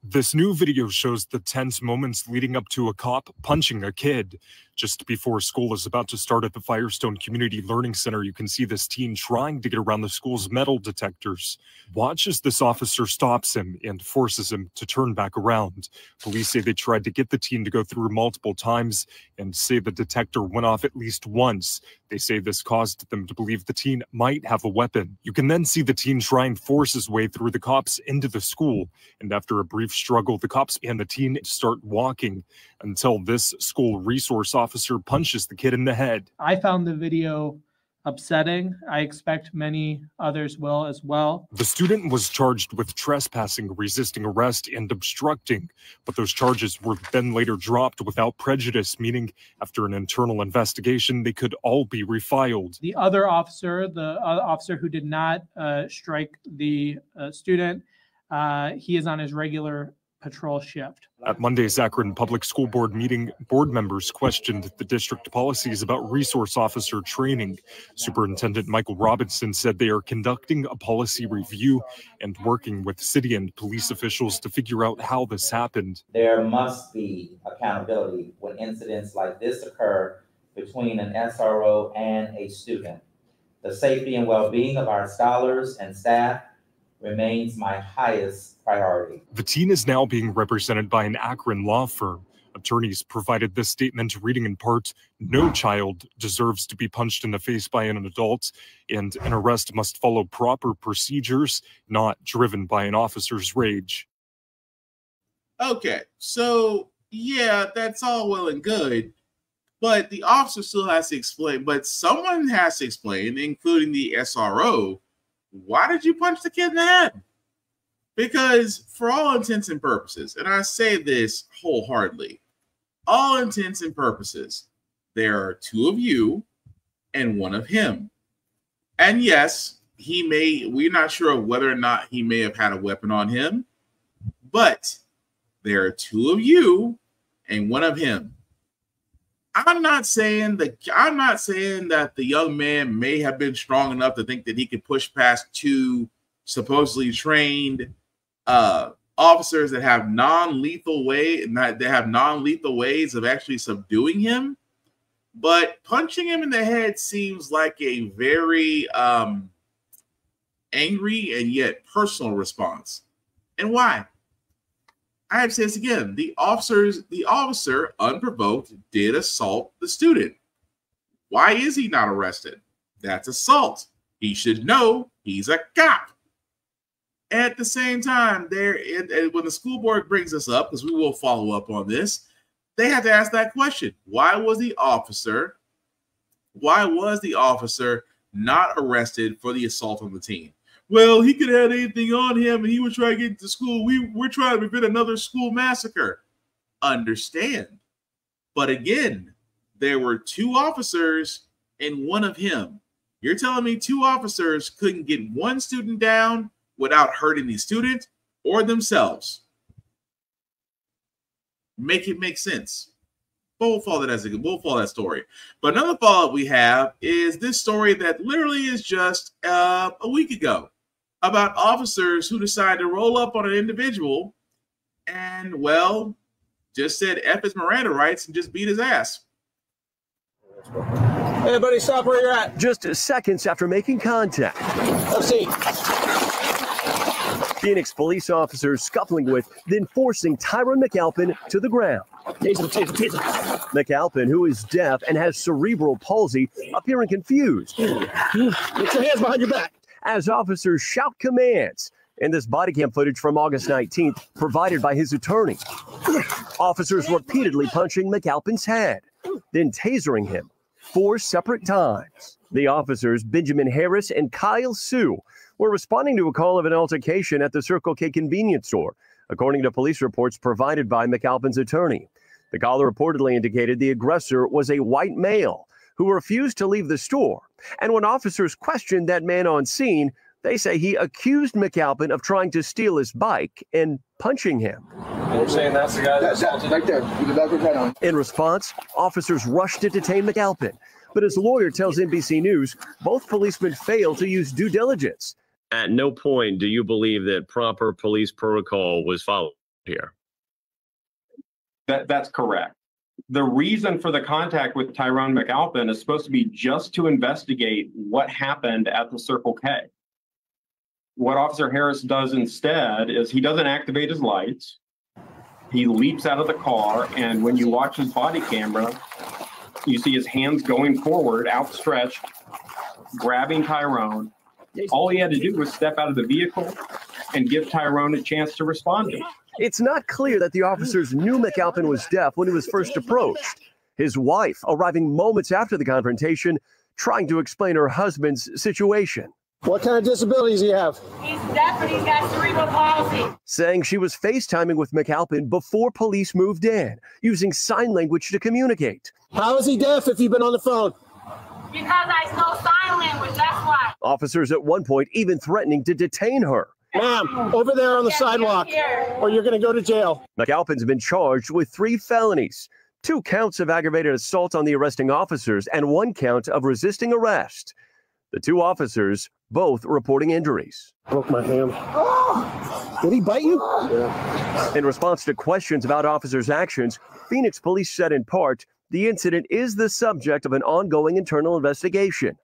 This new video shows the tense moments leading up to a cop punching a kid. Just before school is about to start at the Firestone Community Learning Center, you can see this teen trying to get around the school's metal detectors. Watch as this officer stops him and forces him to turn back around. Police say they tried to get the teen to go through multiple times and say the detector went off at least once. They say this caused them to believe the teen might have a weapon. You can then see the teen try and force his way through the cops into the school. And after a brief struggle, the cops and the teen start walking until this school resource officer punches the kid in the head. I found the video upsetting. I expect many others will as well. The student was charged with trespassing, resisting arrest, and obstructing, but those charges were then later dropped without prejudice, meaning after an internal investigation, they could all be refiled. The other officer, the officer who did not strike the student, he is on his regular patrol shift. At Monday's Akron Public School Board meeting, board members questioned the district policies about resource officer training. Superintendent Michael Robinson said they are conducting a policy review and working with city and police officials to figure out how this happened. There must be accountability when incidents like this occur between an SRO and a student. The safety and well-being of our scholars and staff remains my highest priority. The teen is now being represented by an Akron law firm. Attorneys provided this statement reading in part, "No child deserves to be punched in the face by an adult, and an arrest must follow proper procedures, not driven by an officer's rage." Okay, so yeah, that's all well and good, but the officer still has to explain, but someone has to explain, including the SRO, why did you punch the kid in the head? Because for all intents and purposes, and I say this wholeheartedly, all intents and purposes, there are two of you and one of him. And yes, we're not sure of whether or not he may have had a weapon on him, but there are two of you and one of him. I'm not saying that the young man may have been strong enough to think that he could push past two supposedly trained officers that have non-lethal ways of actually subduing him. But punching him in the head seems like a very angry and yet personal response. And why? I have to say this again. The officer, unprovoked, did assault the student. Why is he not arrested? That's assault. He should know he's a cop. At the same time, when the school board brings this up, because we will follow up on this, they have to ask that question. Why was the officer not arrested for the assault on the teen? Well, he could have had anything on him and he was trying to get into school. We're trying to prevent another school massacre. Understand. But again, there were two officers and one of him. You're telling me two officers couldn't get one student down without hurting the student or themselves? Make it make sense. But we'll follow that story. But another follow-up we have is this story that literally is just a week ago, about officers who decided to roll up on an individual and, well, just said F his Miranda rights and just beat his ass. Hey, buddy, stop where you're at. Just seconds after making contact. Let's see. Phoenix police officers scuffling with, then forcing Tyron McAlpin to the ground. McAlpin, who is deaf and has cerebral palsy, appearing confused. Get your hands behind your back. As officers shout commands. In this body cam footage from August 19th, provided by his attorney. Officers repeatedly punching McAlpin's head, then tasering him 4 separate times. The officers, Benjamin Harris and Kyle Sue, were responding to a call of an altercation at the Circle K convenience store, according to police reports provided by McAlpin's attorney. The caller reportedly indicated the aggressor was a white male who refused to leave the store. And when officers questioned that man on scene, they say he accused McAlpin of trying to steal his bike and punching him. You're saying that's the guy that assaulted right there with the backwards head on. In response, officers rushed to detain McAlpin. But his lawyer tells NBC News both policemen failed to use due diligence. At no point do you believe that proper police protocol was followed? here. That's correct. The reason for the contact with Tyrone McAlpin is supposed to be just to investigate what happened at the Circle K. What Officer Harris does instead is he doesn't activate his lights. He leaps out of the car, and when you watch his body camera, you see his hands going forward, outstretched, grabbing Tyrone. All he had to do was step out of the vehicle and give Tyrone a chance to respond to him. It's not clear that the officers knew McAlpin was deaf when he was first approached. His wife arriving moments after the confrontation, trying to explain her husband's situation. What kind of disabilities do you have? He's deaf and he's got cerebral palsy. Saying she was FaceTiming with McAlpin before police moved in, using sign language to communicate. How is he deaf if you've been on the phone? Because I know sign language, that's why. Officers at one point even threatening to detain her. Ma'am, over there on the sidewalk, or you're going to go to jail. McAlpin's been charged with 3 felonies, 2 counts of aggravated assault on the arresting officers, and 1 count of resisting arrest. The 2 officers both reporting injuries. Broke my hand. Did he bite you? Yeah. In response to questions about officers' actions, Phoenix police said in part, the incident is the subject of an ongoing internal investigation.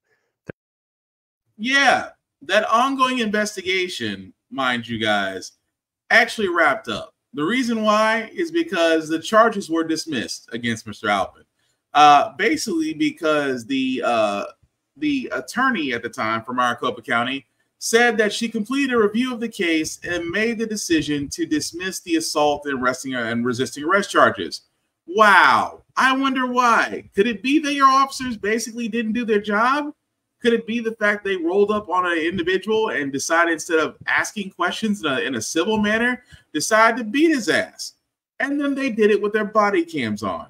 Yeah, that ongoing investigation, mind you guys, actually wrapped up. The reason why is because the charges were dismissed against Mr. Alpin. Basically because the attorney at the time for Maricopa County said that she completed a review of the case and made the decision to dismiss the assault and resisting arrest charges. Wow. I wonder why. Could it be that your officers basically didn't do their job? Could it be the fact they rolled up on an individual and decided, instead of asking questions in a civil manner, decided to beat his ass? And then they did it with their body cams on.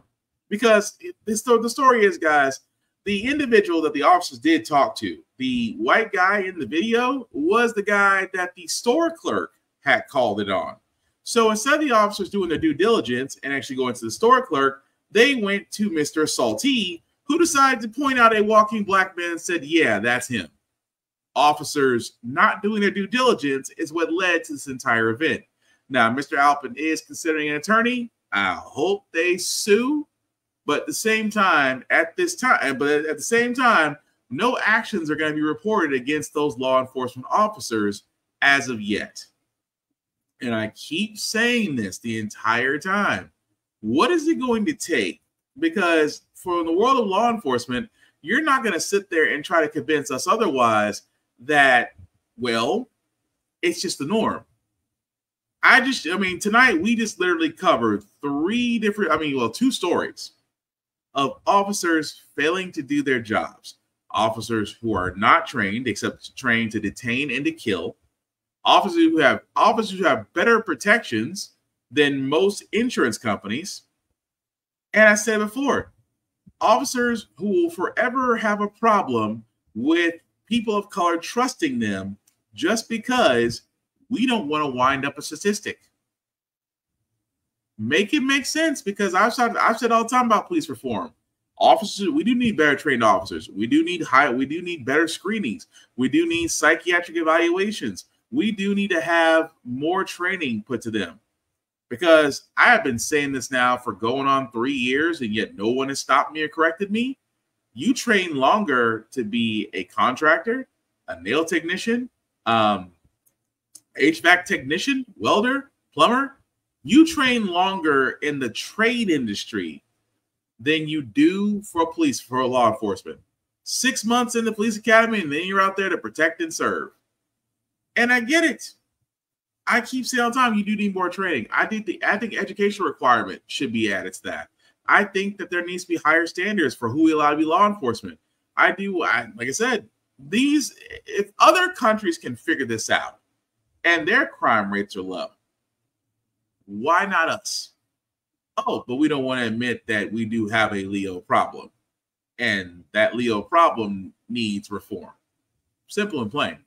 Because the story is, guys, the individual that the officers did talk to, the white guy in the video, was the guy that the store clerk had called it on. So instead of the officers doing their due diligence and actually going to the store clerk, they went to Mr. Saltee, who decided to point out a walking black man and said, yeah, that's him. Officers not doing their due diligence is what led to this entire event. Now, Mr. Alpin is considering an attorney. I hope they sue. But at the same time, no actions are going to be reported against those law enforcement officers as of yet. And I keep saying this the entire time. What is it going to take? Because for the world of law enforcement, you're not going to sit there and try to convince us otherwise that, well, it's just the norm. Tonight we just literally covered 2 stories of officers failing to do their jobs. Officers who are not trained, except trained to detain and to kill. Officers who have better protections than most insurance companies. And I said before, officers who will forever have a problem with people of color trusting them just because we don't want to wind up a statistic. Make it make sense, because I've said all the time about police reform. Officers, we do need better trained officers. We do need better screenings. We do need psychiatric evaluations. We do need to have more training put to them. Because I have been saying this now for going on 3 years, and yet no one has stopped me or corrected me. You train longer to be a contractor, a nail technician, HVAC technician, welder, plumber. You train longer in the trade industry than you do for law enforcement. 6 months in the police academy, and then you're out there to protect and serve. And I get it. I keep saying all the time, you do need more training. I think education requirement should be added to that. I think that there needs to be higher standards for who we allow to be law enforcement. Like I said, if other countries can figure this out and their crime rates are low, why not us? Oh, but we don't want to admit that we do have a Leo problem, and that Leo problem needs reform. Simple and plain.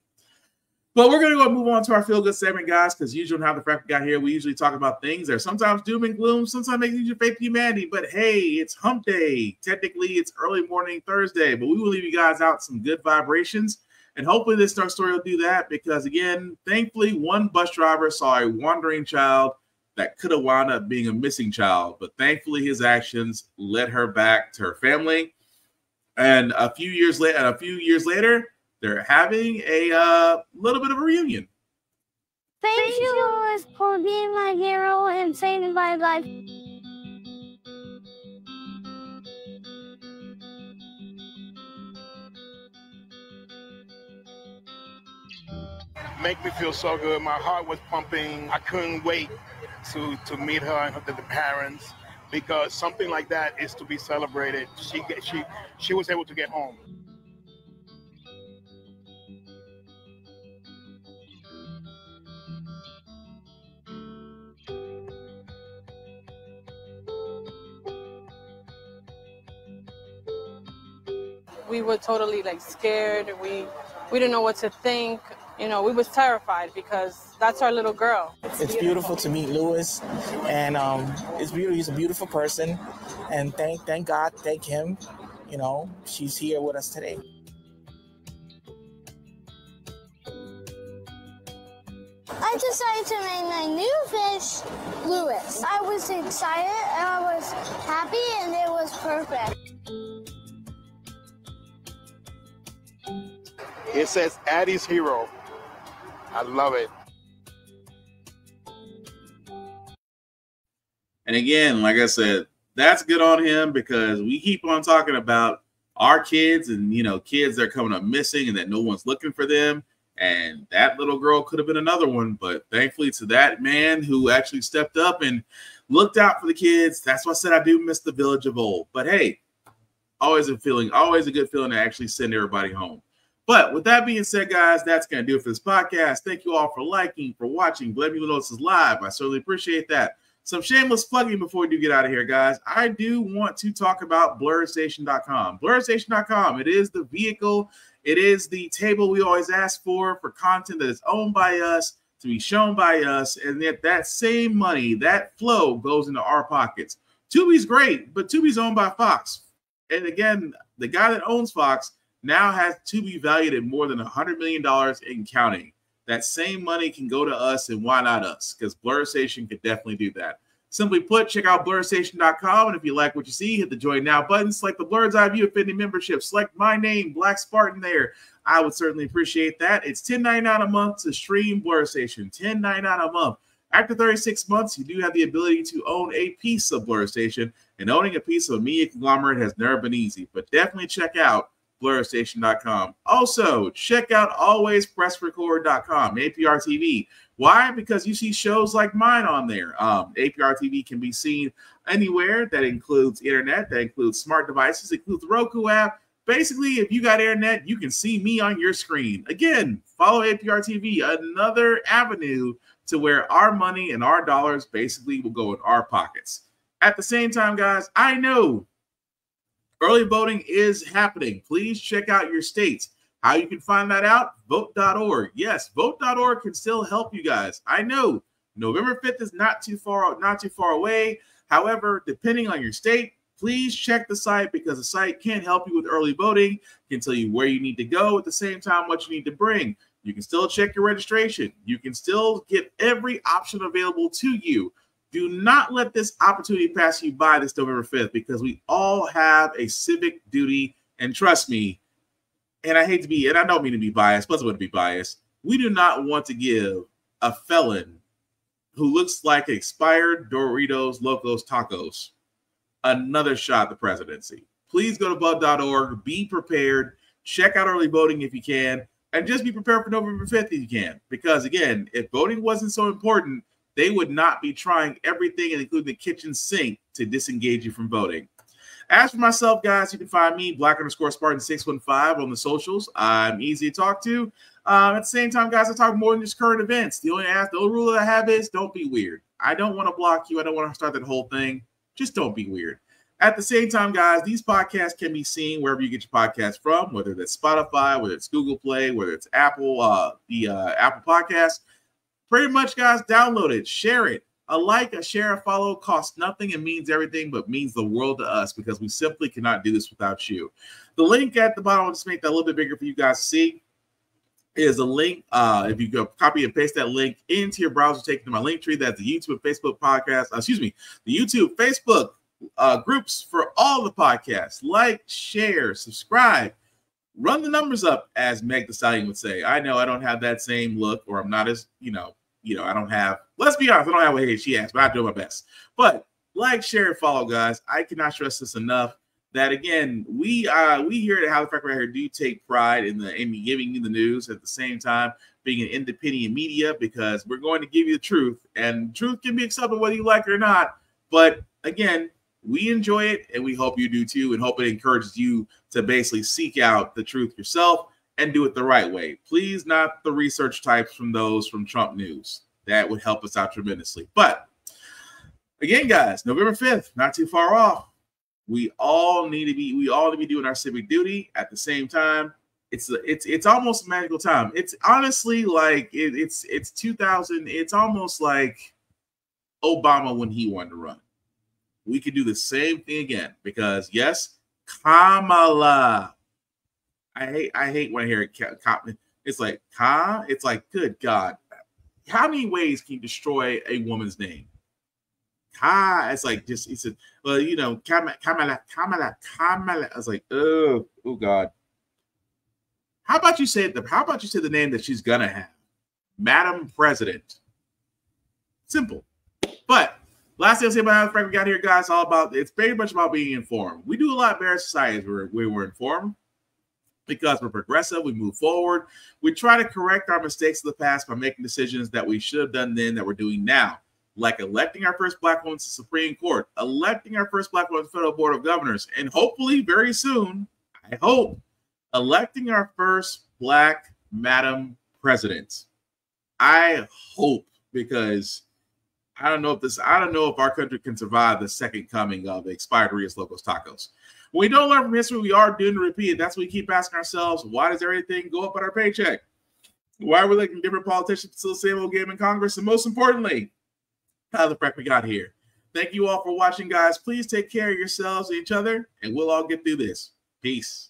But we're going to go move on to our feel-good segment, guys, because usually on How the Frack We Got Here, we usually talk about things that are sometimes doom and gloom, sometimes make you faith in humanity. But hey, it's hump day. Technically, it's early morning Thursday, but we will leave you guys out some good vibrations. And hopefully this story will do that, because, again, thankfully, one bus driver saw a wandering child that could have wound up being a missing child. But thankfully, his actions led her back to her family. And a few years later, they're having a little bit of a reunion. Thank you, Louis, for being my hero and saving my life. Make me feel so good. My heart was pumping. I couldn't wait to meet her and the parents, because something like that is to be celebrated. She was able to get home. We were totally like scared. We didn't know what to think. You know, we was terrified because that's our little girl. It's beautiful to meet Louis, and it's beautiful. He's a beautiful person, and thank God, thank him. You know, she's here with us today. I decided to name my new fish Louis. I was excited and I was happy and it was perfect. It says Addie's Hero. I love it. And again, like I said, that's good on him, because we keep on talking about our kids and, you know, kids that are coming up missing and that no one's looking for them. And that little girl could have been another one. But thankfully to that man who actually stepped up and looked out for the kids. That's why I said I do miss the village of old. But hey, always a good feeling to actually send everybody home. But with that being said, guys, that's going to do it for this podcast. Thank you all for liking, for watching. Let me know this is live. I certainly appreciate that. Some shameless plugging before we do get out of here, guys. I do want to talk about BlurStation.com. BlurStation.com, it is the vehicle, it is the table we always ask for content that is owned by us, to be shown by us, and yet that same money, that flow goes into our pockets. Tubi's great, but Tubi's owned by Fox. And again, the guy that owns Fox now has Tubi valued at more than $100 million and counting. That same money can go to us, and why not us? Because BlurStation could definitely do that. Simply put, check out BlurStation.com, and if you like what you see, hit the Join Now button, select the Blur's Eye View Affinity membership, select my name, Black Spartan there. I would certainly appreciate that. It's $10.99 a month to stream BlurStation, $10.99 a month. After 36 months, you do have the ability to own a piece of BlurStation, and owning a piece of a media conglomerate has never been easy, but definitely check out BlurStation.com. Also, check out AlwaysPressRecord.com, APR TV. Why? Because you see shows like mine on there. APR TV can be seen anywhere. That includes internet, that includes smart devices, it includes the Roku app. Basically, if you got internet, you can see me on your screen. Again, follow APR TV, another avenue to where our money and our dollars basically will go in our pockets. At the same time, guys, I know early voting is happening. Please check out your states. How you can find that out? Vote.org. Yes, vote.org can still help you guys. I know November 5th is not too far away. However, depending on your state, please check the site, because the site can help you with early voting, can tell you where you need to go, at the same time what you need to bring. You can still check your registration. You can still get every option available to you. Do not let this opportunity pass you by this November 5th, because we all have a civic duty. And trust me, and I don't mean to be biased, but I want to be biased. We do not want to give a felon who looks like expired Doritos, Locos, Tacos another shot at the presidency. Please go to vote.org. Be prepared. Check out early voting if you can. And just be prepared for November 5th if you can. Because, again, if voting wasn't so important, they would not be trying everything, including the kitchen sink, to disengage you from voting. As for myself, guys, you can find me, Black_Spartan615 on the socials. I'm easy to talk to. At the same time, guys, I talk more than just current events. The only rule that I have is don't be weird. I don't want to block you. I don't want to start that whole thing. Just don't be weird. At the same time, guys, these podcasts can be seen wherever you get your podcasts from, whether that's Spotify, whether it's Google Play, whether it's Apple, Apple Podcasts. Pretty much, guys, download it, share it. A like, a share, a follow costs nothing and means everything, but means the world to us, because we simply cannot do this without you. The link at the bottom, I'll just make that a little bit bigger for you guys to see. is a link. If you go copy and paste that link into your browser, take you to my link tree. That's the YouTube and Facebook podcast. The YouTube, Facebook groups for all the podcasts. Like, share, subscribe, run the numbers up, as Meg the Stallion would say. I know I don't have that same look, or I'm not as, I don't have, let's be honest, I don't have what she has, but I do my best. But like, share, and follow, guys. I cannot stress this enough. That again, we here at How the Frack We Got Here do take pride in giving you the news at the same time being an independent media, because we're going to give you the truth, and truth can be accepted whether you like it or not. But again, we enjoy it, and we hope you do too, and hope it encourages you to basically seek out the truth yourself and do it the right way. Please, not the research types from those from Trump News. That would help us out tremendously. But again, guys, November 5th, not too far off. We all need to be doing our civic duty at the same time. It's almost a magical time. It's honestly like it's 2000. It's almost like Obama when he wanted to run. We could do the same thing again, because yes, Kamala. I hate when I hear it. It's like it's like, good God, how many ways can you destroy a woman's name? It's like just, he said, well, Kamala. I was like, oh God. How about you say the name that she's gonna have? Madam President. Simple. But last thing I'll say about How the Frack We Got Here, guys, it's very much about being informed. We do a lot better in society where we're informed, because we're progressive, we move forward. We try to correct our mistakes of the past by making decisions that we should have done then that we're doing now. Like electing our first Black woman to the Supreme Court, electing our first Black woman to the Federal Board of Governors, and hopefully very soon, I hope, electing our first Black Madam President. I hope, because I don't know if our country can survive the second coming of expired Rios Locos Tacos. When we don't learn from history, we are doomed to repeat it. That's what we keep asking ourselves. Why does everything go up on our paycheck? Why are we letting different politicians still the same old game in Congress? And most importantly, how the Frack We Got Here. Thank you all for watching, guys. Please take care of yourselves and each other, and we'll all get through this. Peace.